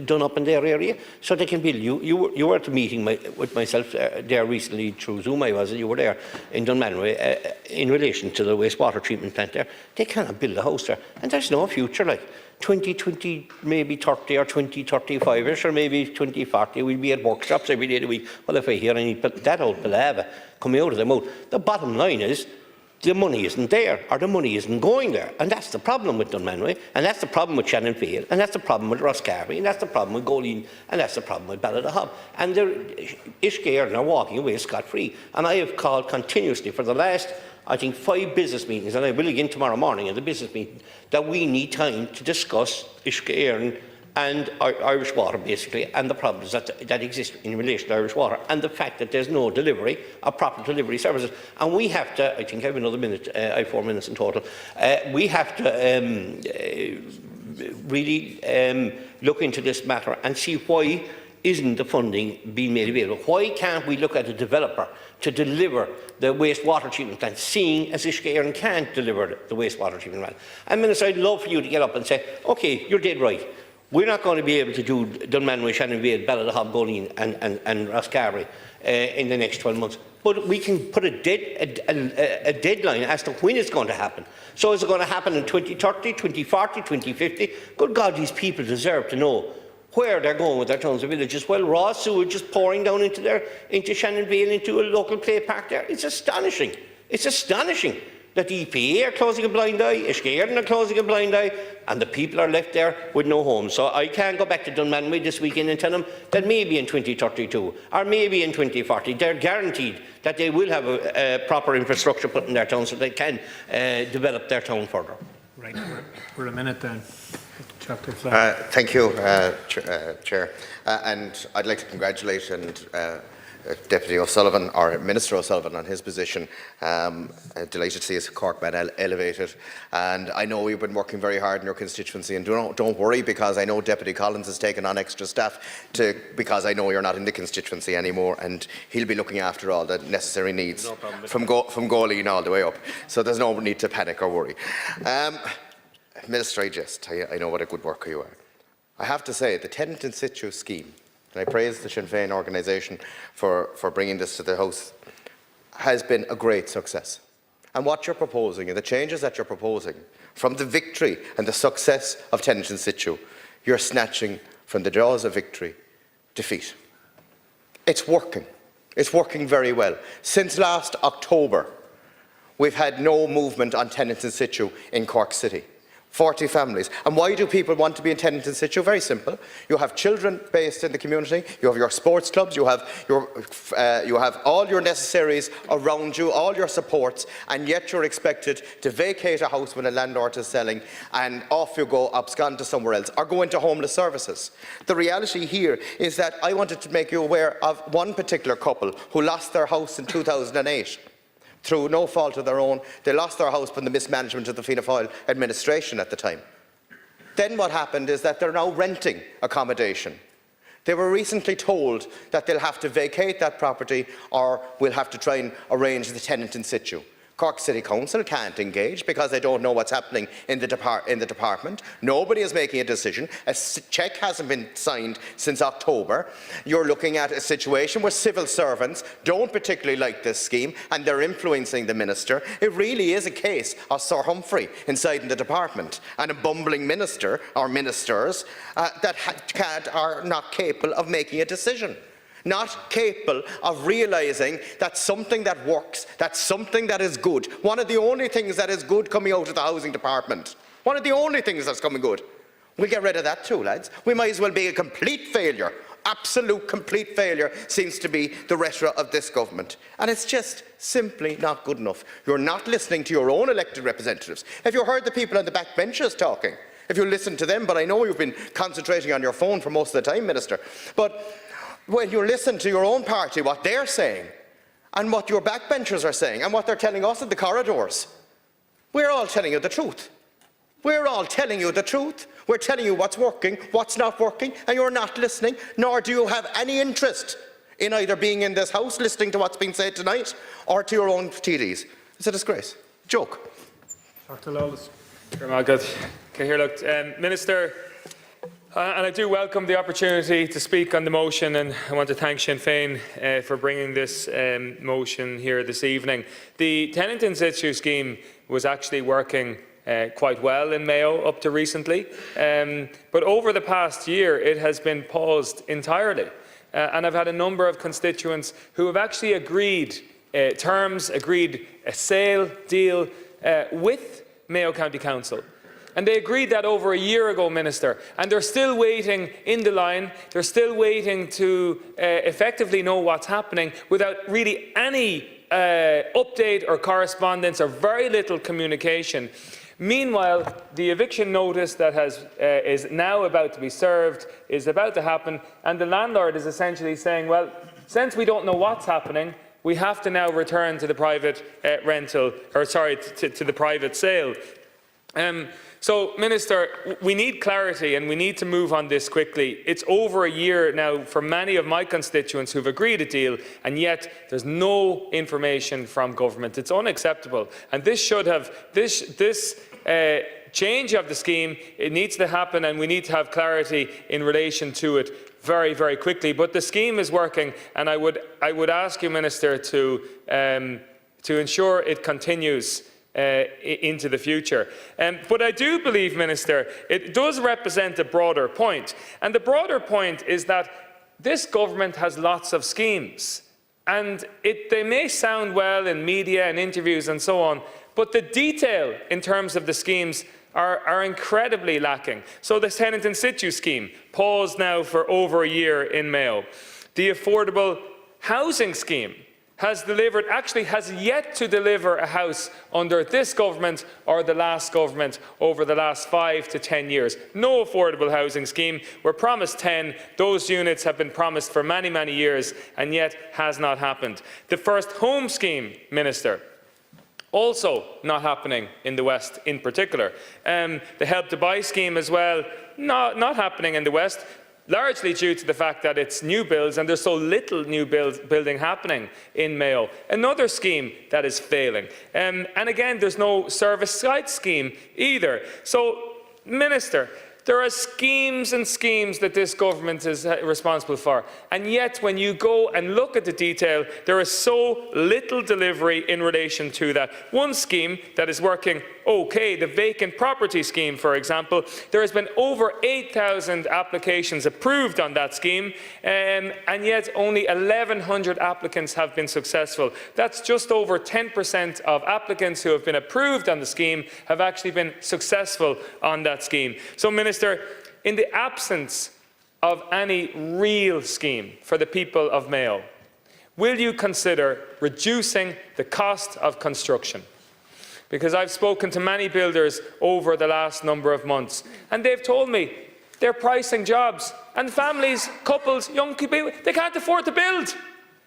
done up in their area, so they can build. You were at a meeting with myself there recently through Zoom. You were there in Dunmanway in relation to the wastewater treatment plant there. They cannot build a house there, and there's no future. Like 2020, maybe 30 or 2035ish, or maybe 2040, we'll be at workshops every day of the week. Well, if I hear any that old palaver coming out of their mouth, the bottom line is, the money isn't there, or the money isn't going there. And that's the problem with Dunmanway, and that's the problem with Shannon Vale, and that's the problem with Roscarry, and that's the problem with Goleen, and that's the problem with Ballydehob. And Ishgare are walking away scot-free. And I have called continuously for the last, I think, 5 business meetings, and I will again tomorrow morning at the business meeting, that we need time to discuss Ishgare and Irish Water, basically, and the problems that exist in relation to Irish Water, and the fact that there's no delivery of proper delivery services. And we have to, I think I have another minute, I have 4 minutes in total, we have to really look into this matter and see why isn't the funding being made available. Why can't we look at a developer to deliver the wastewater treatment plant, seeing as Ishgare can't deliver the wastewater treatment plant? And Minister, I'd love for you to get up and say, OK, you're dead right. We're not going to be able to do Dunmanway, Shannon Vale, Ballydehob, Goleen and Roscarry in the next 12 months. But we can put a deadline as to when it's going to happen. So is it going to happen in 2030, 2040, 2050? Good God, these people deserve to know where they're going with their towns and villages. Well, raw sewage is pouring down into Shannon Vale, into a local play park there. It's astonishing. It's astonishing that the EPA are closing a blind eye, Ishgare are closing a blind eye, and the people are left there with no home. So I can go back to Dunmanway this weekend and tell them that maybe in 2032 or maybe in 2040 they're guaranteed that they will have a proper infrastructure put in their town so they can develop their town further. Right, we're a minute then. Thank you, Chair. And I'd like to congratulate Deputy O'Sullivan, or Minister O'Sullivan, on his position. Delighted to see his Cork man elevated. And I know you've been working very hard in your constituency, and don't worry, because I know Deputy Collins has taken on extra staff because I know you're not in the constituency anymore, and he'll be looking after all the necessary needs from Goleen all the way up. So there's no need to panic or worry. Minister, I know what a good worker you are. I have to say, the Tenant in-Situ scheme, and I praise the Sinn Féin organisation for bringing this to the House, has been a great success. And what you're proposing, and the changes that you're proposing, from the victory and the success of Tenant in-Situ, you're snatching from the jaws of victory defeat. It's working. It's working very well. Since last October, we've had no movement on Tenant in-Situ in Cork City. 40 families. And why do people want to be in Tenant in-Situ? Very simple. You have children based in the community, you have your sports clubs, you have all your necessaries around you, all your supports, and yet you're expected to vacate a house when a landlord is selling and off you go, abscond to somewhere else, or go into homeless services. The reality here is that I wanted to make you aware of one particular couple who lost their house in 2008. Through no fault of their own. They lost their house from the mismanagement of the Fianna Fáil administration at the time. Then what happened is that they're now renting accommodation. They were recently told that they'll have to vacate that property or will have to try and arrange the tenant in situ. Cork City Council can't engage because they don't know what's happening in the department. Nobody is making a decision. A cheque hasn't been signed since October. You're looking at a situation where civil servants don't particularly like this scheme and they're influencing the minister. It really is a case of Sir Humphrey inside in the department and a bumbling minister or ministers that are not capable of making a decision. Not capable of realising that something that works, that something that is good, one of the only things that is good coming out of the housing department, one of the only things that's coming good. We'll get rid of that too, lads. We might as well be a complete failure. Absolute complete failure seems to be the rhetoric of this government. And it's just simply not good enough. You're not listening to your own elected representatives. Have you heard the people on the back benches talking? If you listen to them, but I know you've been concentrating on your phone for most of the time, Minister. But when you listen to your own party, what they're saying, and what your backbenchers are saying, and what they're telling us in the corridors, we're all telling you the truth. We're all telling you the truth. We're telling you what's working, what's not working, and you're not listening, nor do you have any interest in either being in this House, listening to what's been said tonight, or to your own TDs. It's a disgrace. Joke. Dr. Lawless. Minister, and I do welcome the opportunity to speak on the motion, and I want to thank Sinn Féin for bringing this motion here this evening. The Tenant in-Situ scheme was actually working quite well in Mayo up to recently, but over the past year it has been paused entirely. And I've had a number of constituents who have actually agreed terms, agreed a sale deal with Mayo County Council. And they agreed that over a year ago, Minister, and they're still waiting in the line. They're still waiting to effectively know what's happening without really any update or correspondence or very little communication. Meanwhile, the eviction notice that is now about to be served is about to happen, and the landlord is essentially saying, well, since we don't know what's happening, we have to now return to the private to the private sale. So, Minister, we need clarity and we need to move on this quickly. It's over a year now for many of my constituents who've agreed a deal, and yet there's no information from government. It's unacceptable, and this should have change of the scheme. It needs to happen, and we need to have clarity in relation to it very, very quickly. But the scheme is working, and I would ask you, Minister, to ensure it continues into the future. But I do believe, Minister, it does represent a broader point. And the broader point is that this government has lots of schemes. And they may sound well in media and interviews and so on, but the detail in terms of the schemes are incredibly lacking. So the Tenant in-Situ scheme, paused now for over a year in Mayo. The affordable housing scheme has yet to deliver a house under this government or the last government over the last 5 to 10 years. No affordable housing scheme. We're promised 10. Those units have been promised for many, many years, and yet has not happened. The first home scheme, Minister, also not happening in the West in particular. The Help to Buy scheme as well, not happening in the West, largely due to the fact that it's new builds and there's so little new building happening in Mayo. Another scheme that is failing. And again, there's no service site scheme either. So, Minister, there are schemes and schemes that this government is responsible for, and yet when you go and look at the detail, there is so little delivery in relation to that. One scheme that is working okay, the vacant property scheme, for example, there has been over 8,000 applications approved on that scheme, and yet only 1,100 applicants have been successful. That's just over 10% of applicants who have been approved on the scheme have actually been successful on that scheme. So, Minister, in the absence of any real scheme for the people of Mayo, will you consider reducing the cost of construction? Because I've spoken to many builders over the last number of months, and they've told me they're pricing jobs, and families, couples, young people, they can't afford to build.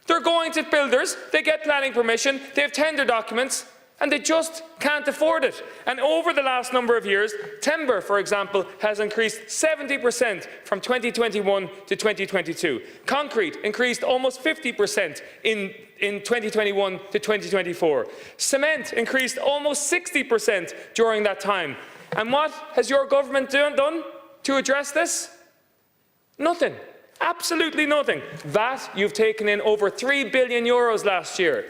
They're going to builders, they get planning permission, they have tender documents, and they just can't afford it. And over the last number of years, timber, for example, has increased 70% from 2021 to 2022. Concrete increased almost 50% in 2021 to 2024. Cement increased almost 60% during that time. And what has your government done to address this? Nothing. Absolutely nothing. VAT, you've taken in over €3 billion last year.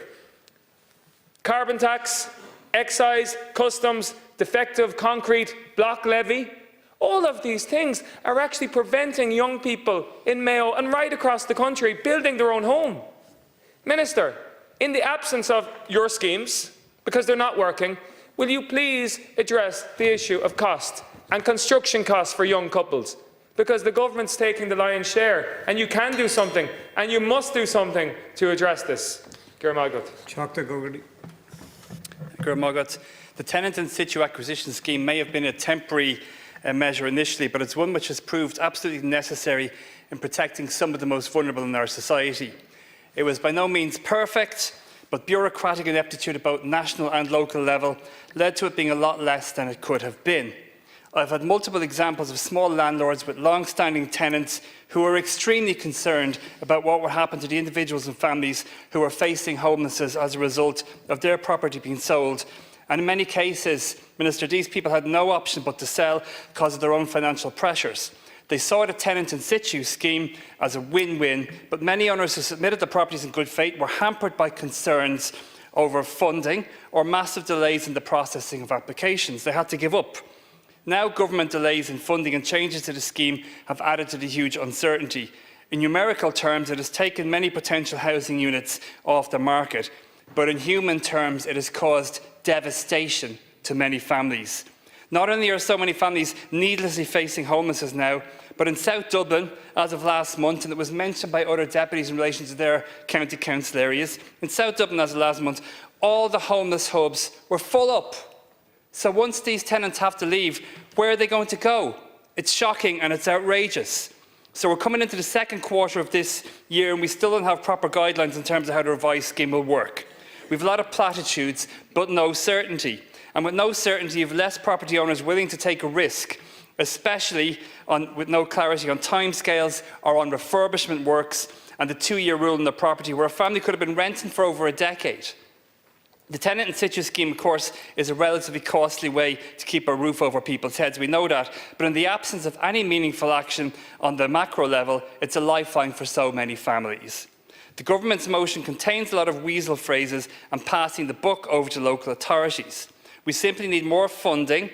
Carbon tax, excise, customs, defective concrete block levy, all of these things are actually preventing young people in Mayo and right across the country building their own home. Minister, in the absence of your schemes, because they're not working, will you please address the issue of cost and construction costs for young couples? Because the government's taking the lion's share, and you can do something, and you must do something to address this. The Tenant in-Situ acquisition scheme may have been a temporary measure initially, but it's one which has proved absolutely necessary in protecting some of the most vulnerable in our society. It was by no means perfect, but bureaucratic ineptitude at both national and local level led to it being a lot less than it could have been. I've had multiple examples of small landlords with long-standing tenants who are extremely concerned about what will happen to the individuals and families who are facing homelessness as a result of their property being sold. And in many cases, Minister, these people had no option but to sell because of their own financial pressures. They saw the Tenant in-Situ scheme as a win-win, but many owners who submitted the properties in good faith were hampered by concerns over funding or massive delays in the processing of applications. They had to give up. Now, government delays in funding and changes to the scheme have added to the huge uncertainty. In numerical terms, it has taken many potential housing units off the market, but in human terms, it has caused devastation to many families. Not only are so many families needlessly facing homelessness now, but in South Dublin, as of last month, and it was mentioned by other deputies in relation to their county council areas, in South Dublin as of last month, all the homeless hubs were full up. So once these tenants have to leave, where are they going to go? It's shocking and it's outrageous. So we're coming into the second quarter of this year and we still don't have proper guidelines in terms of how the revised scheme will work. We have a lot of platitudes, but no certainty. And with no certainty, you have less property owners willing to take a risk, especially with no clarity on timescales or on refurbishment works and the 2-year rule on the property, where a family could have been renting for over a decade. The Tenant in-Situ scheme, of course, is a relatively costly way to keep a roof over people's heads. We know that. But in the absence of any meaningful action on the macro level, it's a lifeline for so many families. The government's motion contains a lot of weasel phrases and passing the buck over to local authorities. We simply need more funding,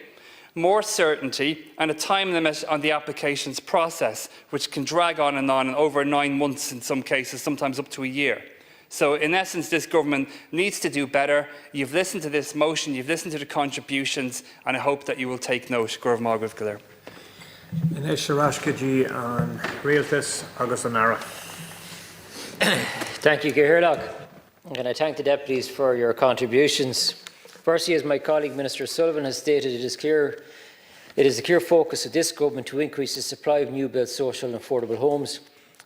more certainty and a time limit on the applications process, which can drag on and over 9 months in some cases, sometimes up to a year. So in essence, this government needs to do better. You've listened to this motion, you've listened to the contributions, and I hope that you will take note. Gurv Mágwah Galir. Inis Oireachtas an Oireachtas agus an Ara. Thank you, Cathaoirleach. And I thank the deputies for your contributions. Firstly, as my colleague Minister Sullivan has stated, it is a clear focus of this government to increase the supply of new-built social and affordable homes.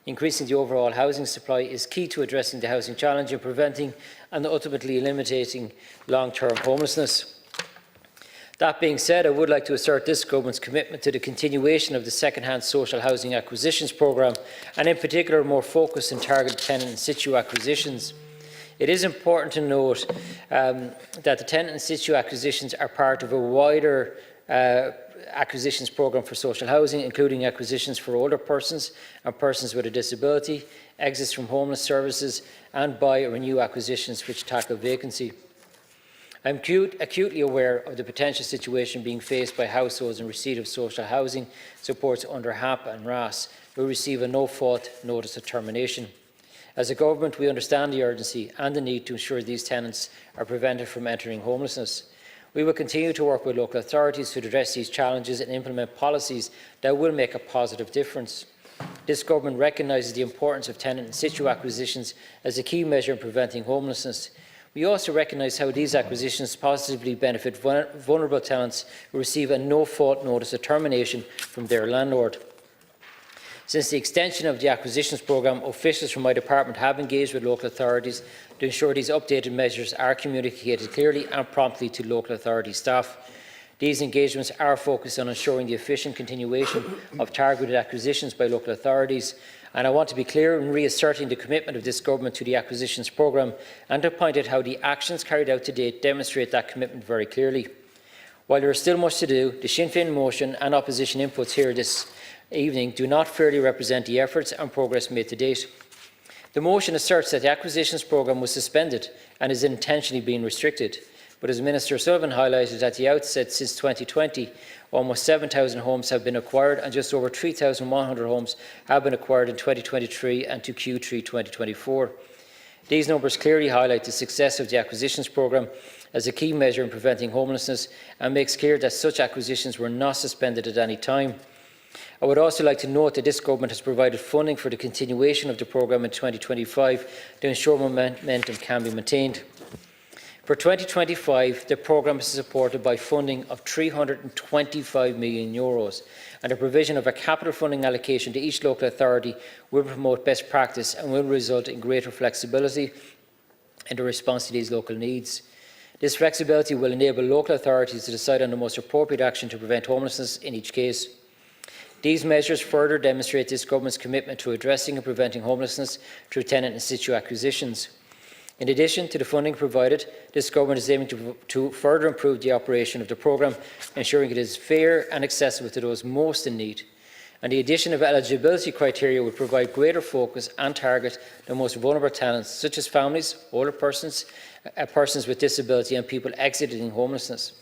Increasing the overall housing supply is key to addressing the housing challenge and preventing and ultimately eliminating long-term homelessness. That being said, I would like to assert this government's commitment to the continuation of the second-hand social housing acquisitions programme, and in particular more focused and targeted tenant in-situ acquisitions. It is important to note that the tenant in-situ acquisitions are part of a wider acquisitions programme for social housing, including acquisitions for older persons and persons with a disability, exits from homeless services, and buy or renew acquisitions which tackle vacancy. I am acutely aware of the potential situation being faced by households in receipt of social housing supports under HAP and RAS, who receive a no-fault notice of termination. As a government, we understand the urgency and the need to ensure these tenants are prevented from entering homelessness. We will continue to work with local authorities to address these challenges and implement policies that will make a positive difference. This government recognises the importance of tenant in-situ acquisitions as a key measure in preventing homelessness. We also recognise how these acquisitions positively benefit vulnerable tenants who receive a no-fault notice of termination from their landlord. Since the extension of the acquisitions programme, officials from my department have engaged with local authorities to ensure these updated measures are communicated clearly and promptly to local authority staff. These engagements are focused on ensuring the efficient continuation of targeted acquisitions by local authorities, and I want to be clear in reasserting the commitment of this government to the acquisitions programme and to point out how the actions carried out to date demonstrate that commitment very clearly. While there is still much to do, the Sinn Féin motion and opposition inputs here this evening do not fairly represent the efforts and progress made to date. The motion asserts that the acquisitions programme was suspended and is intentionally being restricted. But as Minister Sullivan highlighted at the outset, since 2020, almost 7,000 homes have been acquired and just over 3,100 homes have been acquired in 2023 and to Q3 2024. These numbers clearly highlight the success of the acquisitions programme as a key measure in preventing homelessness and makes clear that such acquisitions were not suspended at any time. I would also like to note that this government has provided funding for the continuation of the programme in 2025 to ensure momentum can be maintained. For 2025, the programme is supported by funding of €325 million, and the provision of a capital funding allocation to each local authority will promote best practice and will result in greater flexibility in the response to these local needs. This flexibility will enable local authorities to decide on the most appropriate action to prevent homelessness in each case. These measures further demonstrate this government's commitment to addressing and preventing homelessness through tenant in-situ acquisitions. In addition to the funding provided, this government is aiming to further improve the operation of the programme, ensuring it is fair and accessible to those most in need. And the addition of eligibility criteria will provide greater focus and target the most vulnerable tenants, such as families, older persons, persons with disability and people exiting homelessness.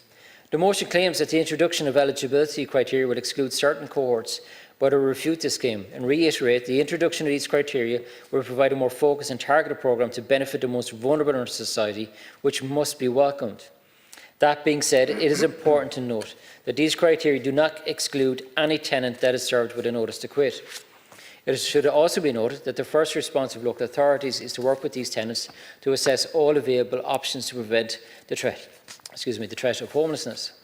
The motion claims that the introduction of eligibility criteria will exclude certain cohorts, but I refute this claim and reiterate the introduction of these criteria will provide a more focused and targeted programme to benefit the most vulnerable in our society, which must be welcomed. That being said, it is important to note that these criteria do not exclude any tenant that is served with a notice to quit. It should also be noted that the first response of local authorities is to work with these tenants to assess all available options to prevent the threat of homelessness.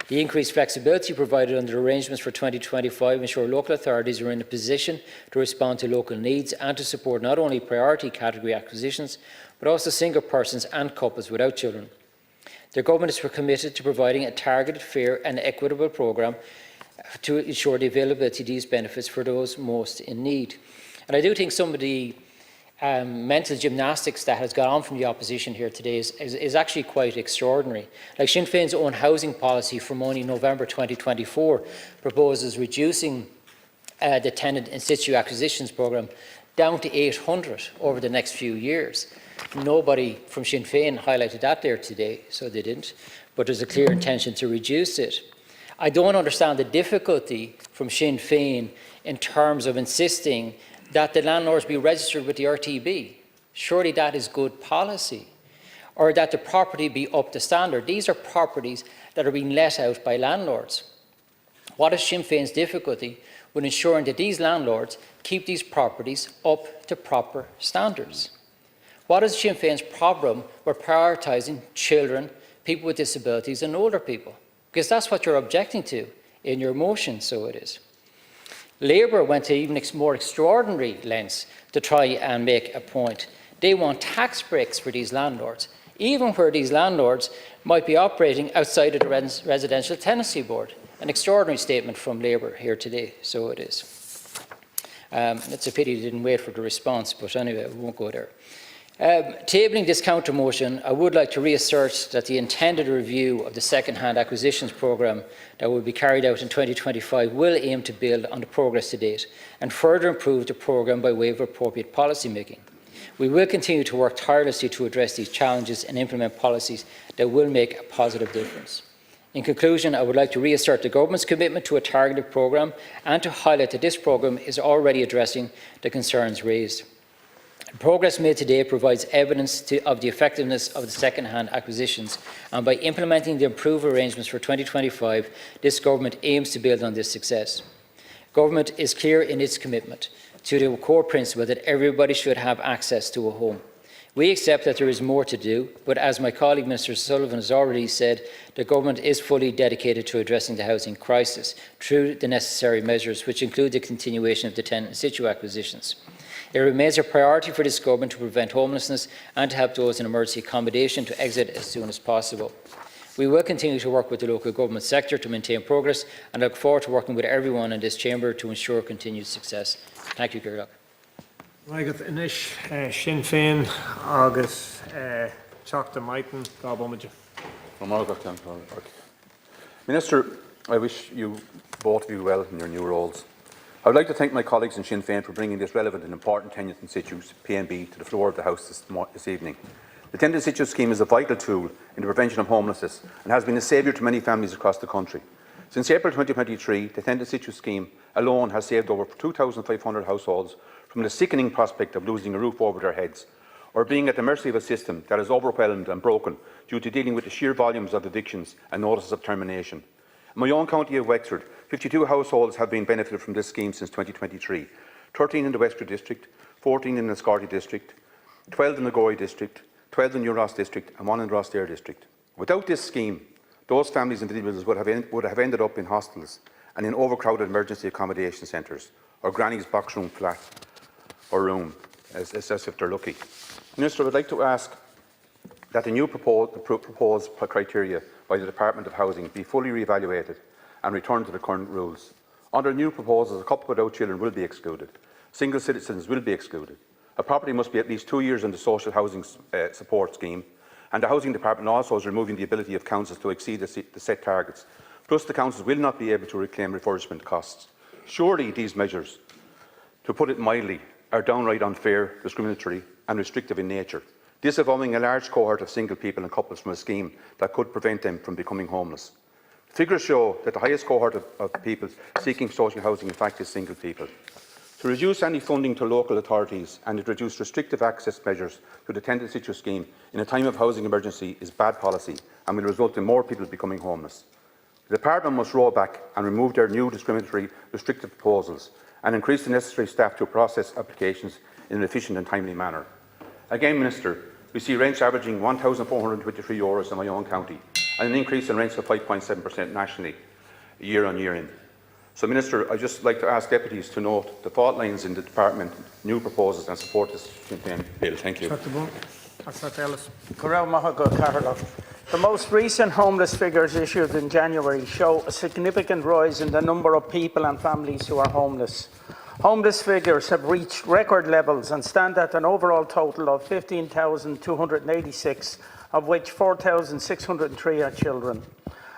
The increased flexibility provided under the arrangements for 2025 ensure local authorities are in a position to respond to local needs and to support not only priority category acquisitions, but also single persons and couples without children. The government is committed to providing a targeted, fair and equitable programme to ensure the availability of these benefits for those most in need. And I do think some of the mental gymnastics that has gone on from the opposition here today is actually quite extraordinary. Like Sinn Féin's own housing policy from only November 2024 proposes reducing the tenant in-situ acquisitions programme down to 800 over the next few years. Nobody from Sinn Féin highlighted that there today, so they didn't, but there's a clear intention to reduce it. I don't understand the difficulty from Sinn Féin in terms of insisting that the landlords be registered with the RTB. Surely that is good policy. Or that the property be up to standard. These are properties that are being let out by landlords. What is Sinn Féin's difficulty with ensuring that these landlords keep these properties up to proper standards? What is Sinn Féin's problem with prioritising children, people with disabilities and older people? Because that's what you're objecting to in your motion, so it is. Labour went to even more extraordinary lengths to try and make a point. They want tax breaks for these landlords, even where these landlords might be operating outside of the Residential Tenancy Board. An extraordinary statement from Labour here today, so it is. It's a pity they didn't wait for the response, but anyway, we won't go there. Tabling this counter-motion, I would like to reassert that the intended review of the second-hand acquisitions programme that will be carried out in 2025 will aim to build on the progress to date and further improve the programme by way of appropriate policy making. We will continue to work tirelessly to address these challenges and implement policies that will make a positive difference. In conclusion, I would like to reassert the Government's commitment to a targeted programme and to highlight that this programme is already addressing the concerns raised. The progress made today provides evidence of the effectiveness of the second-hand acquisitions, and by implementing the improved arrangements for 2025, this Government aims to build on this success. Government is clear in its commitment to the core principle that everybody should have access to a home. We accept that there is more to do, but as my colleague Minister Sullivan has already said, the Government is fully dedicated to addressing the housing crisis through the necessary measures, which include the continuation of the tenant in-situ acquisitions. It remains a priority for this Government to prevent homelessness and to help those in emergency accommodation to exit as soon as possible. We will continue to work with the local government sector to maintain progress, and I look forward to working with everyone in this chamber to ensure continued success. Thank you, Ciarán. Right, inis Sinn Féin agus Teachta Maighton Gá Bómaide. Minister, I wish you both of you well in your new roles. I would like to thank my colleagues in Sinn Féin for bringing this relevant and important tenant in-situ PNB to the floor of the House this evening. The tenant in-situ scheme is a vital tool in the prevention of homelessness and has been a saviour to many families across the country. Since April 2023, the tenant in-situ scheme alone has saved over 2,500 households from the sickening prospect of losing a roof over their heads, or being at the mercy of a system that is overwhelmed and broken due to dealing with the sheer volumes of evictions and notices of termination. In my own county of Wexford, 52 households have been benefited from this scheme since 2023, 13 in the Wexford district, 14 in the Scorty district, 12 in the Gorey district, 12 in New Ross District and 1 in Rosslare District. Without this scheme, those families and individuals would have ended up in hostels and in overcrowded emergency accommodation centres, or granny's box room flat or room, as if they're lucky. Minister, I would like to ask that the new proposed criteria by the Department of Housing be fully re-evaluated and returned to the current rules. Under new proposals, a couple without children will be excluded. Single citizens will be excluded. A property must be at least 2 years in the social housing support scheme, and the Housing Department also is removing the ability of councils to exceed the set targets. Plus, the councils will not be able to reclaim refurbishment costs. Surely these measures, to put it mildly, are downright unfair, discriminatory and restrictive in nature, disavowing a large cohort of single people and couples from a scheme that could prevent them from becoming homeless. Figures show that the highest cohort of people seeking social housing in fact is single people. To reduce any funding to local authorities and introduce restrictive access measures to the Tenant in-Situ scheme in a time of housing emergency is bad policy and will result in more people becoming homeless. The Department must roll back and remove their new discriminatory restrictive proposals and increase the necessary staff to process applications in an efficient and timely manner. Again, Minister, we see rents averaging €1,423 in my own county and an increase in rents of 5.7% nationally, year on year in. So, Minister, I'd just like to ask deputies to note the fault lines in the Department, new proposals and support this Sinn Féin bill. Thank you. The most recent homeless figures issued in January show a significant rise in the number of people and families who are homeless. Homeless figures have reached record levels and stand at an overall total of 15,286, of which 4,603 are children.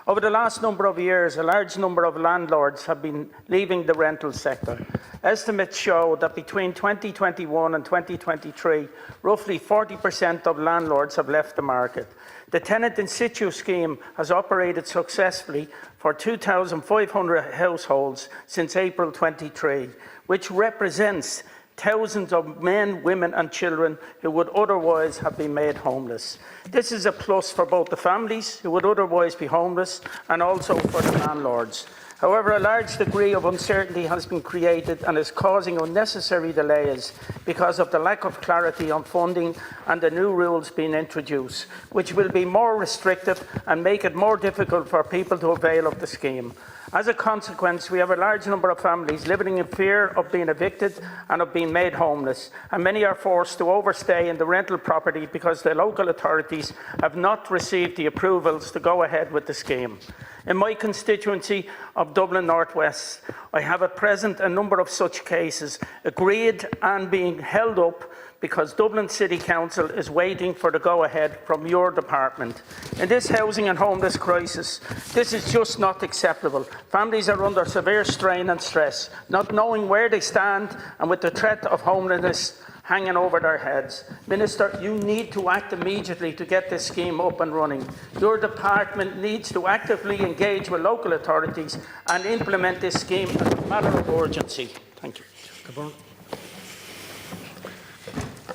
Over the last number of years, a large number of landlords have been leaving the rental sector. Estimates show that between 2021 and 2023, roughly 40% of landlords have left the market. The Tenant in-Situ scheme has operated successfully for 2,500 households since April 23, which represents thousands of men, women and children who would otherwise have been made homeless. This is a plus for both the families who would otherwise be homeless and also for the landlords. However, a large degree of uncertainty has been created and is causing unnecessary delays because of the lack of clarity on funding and the new rules being introduced, which will be more restrictive and make it more difficult for people to avail of the scheme. As a consequence, we have a large number of families living in fear of being evicted and of being made homeless, and many are forced to overstay in the rental property because the local authorities have not received the approvals to go ahead with the scheme. In my constituency of Dublin North West, I have at present a number of such cases agreed and being held up because Dublin City Council is waiting for the go-ahead from your department. In this housing and homeless crisis, this is just not acceptable. Families are under severe strain and stress, not knowing where they stand and with the threat of homelessness hanging over their heads. Minister, you need to act immediately to get this scheme up and running. Your department needs to actively engage with local authorities and implement this scheme as a matter of urgency. Thank you.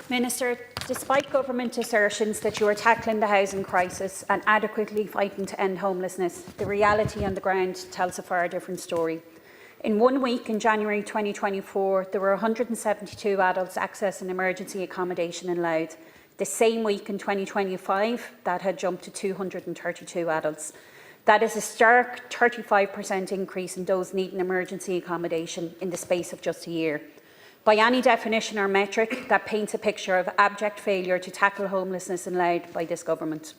Minister, despite government assertions that you are tackling the housing crisis and adequately fighting to end homelessness, the reality on the ground tells a far different story. In 1 week in January 2024, there were 172 adults accessing emergency accommodation in Louth. The same week in 2025, that had jumped to 232 adults. That is a stark 35% increase in those needing emergency accommodation in the space of just a year. By any definition or metric, that paints a picture of abject failure to tackle homelessness in Louth by this government.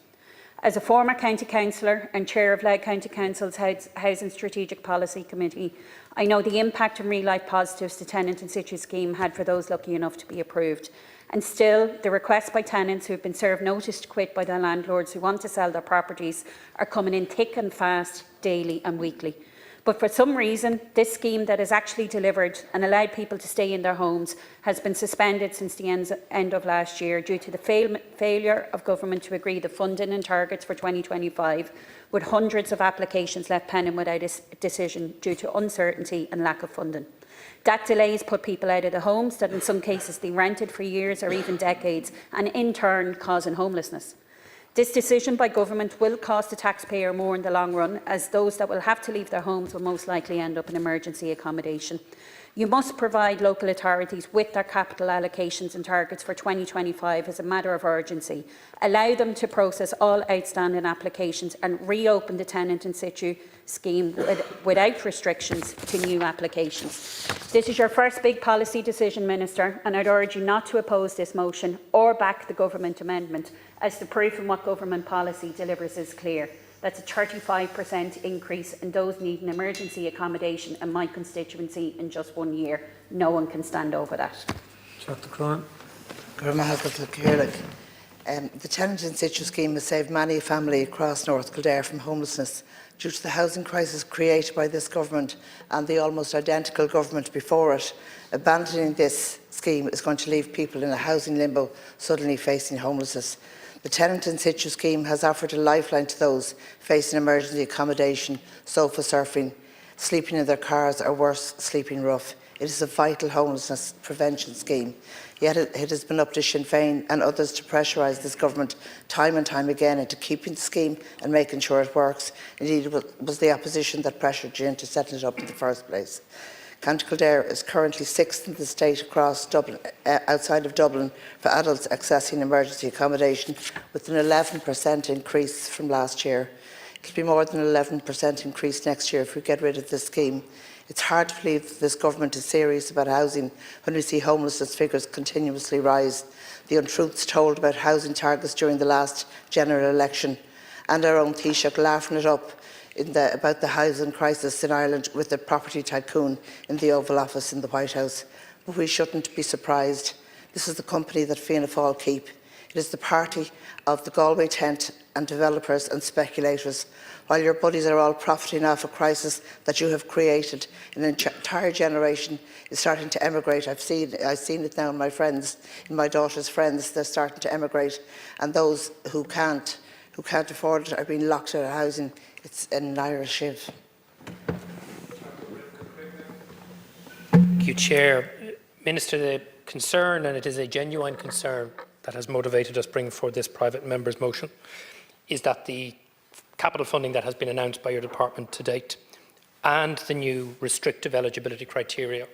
As a former county councillor and chair of Louth County Council's Housing Strategic Policy Committee, I know the impact and real-life positives the Tenant in-Situ scheme had for those lucky enough to be approved. And still, the requests by tenants who have been served notice to quit by the landlords who want to sell their properties are coming in thick and fast, daily and weekly. But for some reason, this scheme that has actually delivered and allowed people to stay in their homes has been suspended since the end of last year due to the failure of government to agree the funding and targets for 2025, with hundreds of applications left pending without a decision due to uncertainty and lack of funding. That delay has put people out of the homes that in some cases they rented for years or even decades, and in turn causing homelessness. This decision by government will cost the taxpayer more in the long run, as those that will have to leave their homes will most likely end up in emergency accommodation. You must provide local authorities with their capital allocations and targets for 2025 as a matter of urgency. Allow them to process all outstanding applications and reopen the Tenant in-Situ scheme without restrictions to new applications. This is your first big policy decision, Minister, and I'd urge you not to oppose this motion or back the government amendment, as the proof in what government policy delivers is clear. That's a 35% increase in those needing emergency accommodation in my constituency in just 1 year. No one can stand over that. The Tenant in-Situ scheme has saved many a family across North Kildare from homelessness due to the housing crisis created by this government and the almost identical government before it. Abandoning this scheme is going to leave people in a housing limbo, suddenly facing homelessness. The Tenant in-Situ scheme has offered a lifeline to those facing emergency accommodation, sofa surfing, sleeping in their cars or worse, sleeping rough. It is a vital homelessness prevention scheme. Yet it has been up to Sinn Féin and others to pressurise this government time and time again into keeping the scheme and making sure it works. Indeed, it was the opposition that pressured you into setting it up in the first place. County Kildare is currently 6th in the state across Dublin, outside of Dublin, for adults accessing emergency accommodation, with an 11% increase from last year. It will be more than an 11% increase next year if we get rid of this scheme. It's hard to believe that this government is serious about housing when we see homelessness figures continuously rise. The untruths told about housing targets during the last general election, and our own Taoiseach laughing it up about the housing crisis in Ireland with the property tycoon in the Oval Office in the White House. But we shouldn't be surprised. This is the company that Fianna Fáil keep. It is the party of the Galway tent and developers and speculators. While your buddies are all profiting off a crisis that you have created, an entire generation is starting to emigrate. I've seen it now in my friends, in my daughter's friends. They're starting to emigrate, and those who can't afford it are being locked out of housing. It's an Irish shiv. Thank you, Chair. Minister, the concern, and it is a genuine concern that has motivated us bringing forward this private member's motion, is that the capital funding that has been announced by your department to date and the new restrictive eligibility criteria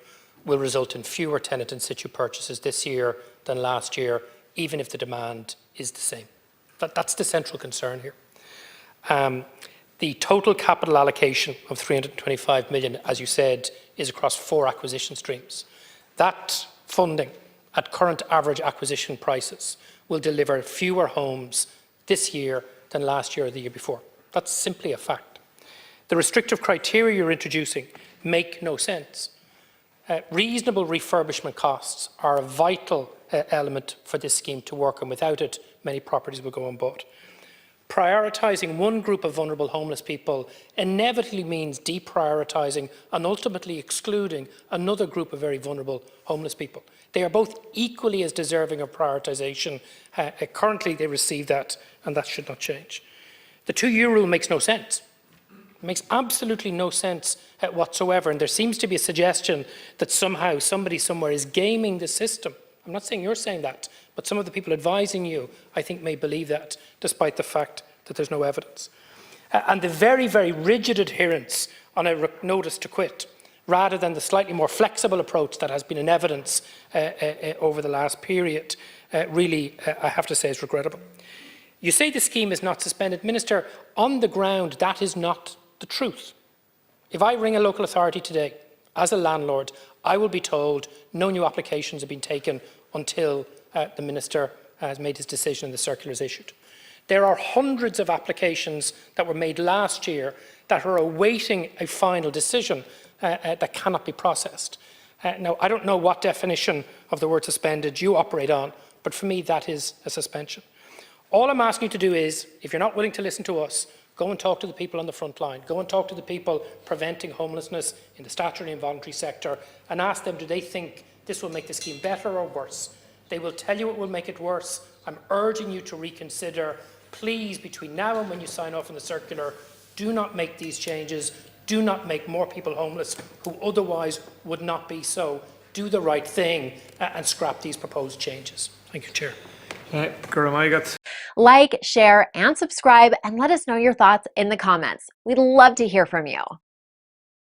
will result in fewer tenant in situ purchases this year than last year, even if the demand is the same. That's the central concern here. The total capital allocation of 325 million, as you said, is across 4 acquisition streams. That funding at current average acquisition prices will deliver fewer homes this year than last year or the year before. That's simply a fact. The restrictive criteria you're introducing make no sense. Reasonable refurbishment costs are a vital element for this scheme to work, and without it, many properties will go unbought. Prioritising one group of vulnerable homeless people inevitably means deprioritising and ultimately excluding another group of very vulnerable homeless people. They are both equally as deserving of prioritisation. Currently, they receive that, and that should not change. The 2-year rule makes no sense. It makes absolutely no sense whatsoever, and there seems to be a suggestion that somehow somebody somewhere is gaming the system. I'm not saying you're saying that, but some of the people advising you, I think, may believe that, despite the fact that there's no evidence. And the very, very rigid adherence on a notice to quit, rather than the slightly more flexible approach that has been in evidence over the last period, really, I have to say, is regrettable. You say the scheme is not suspended. Minister, on the ground, that is not the truth. If I ring a local authority today, as a landlord, I will be told no new applications have been taken until the Minister has made his decision and the circular is issued. There are hundreds of applications that were made last year that are awaiting a final decision that cannot be processed. Now, I don't know what definition of the word suspended you operate on, but for me that is a suspension. All I'm asking you to do is, if you're not willing to listen to us, go and talk to the people on the front line. Go and talk to the people preventing homelessness in the statutory and voluntary sector and ask them, do they think this will make the scheme better or worse? They will tell you it will make it worse. I'm urging you to reconsider. Please, between now and when you sign off on the circular, do not make these changes. Do not make more people homeless who otherwise would not be so. Do the right thing and scrap these proposed changes. Thank you, Chair. Like, share, and subscribe, and let us know your thoughts in the comments. We'd love to hear from you.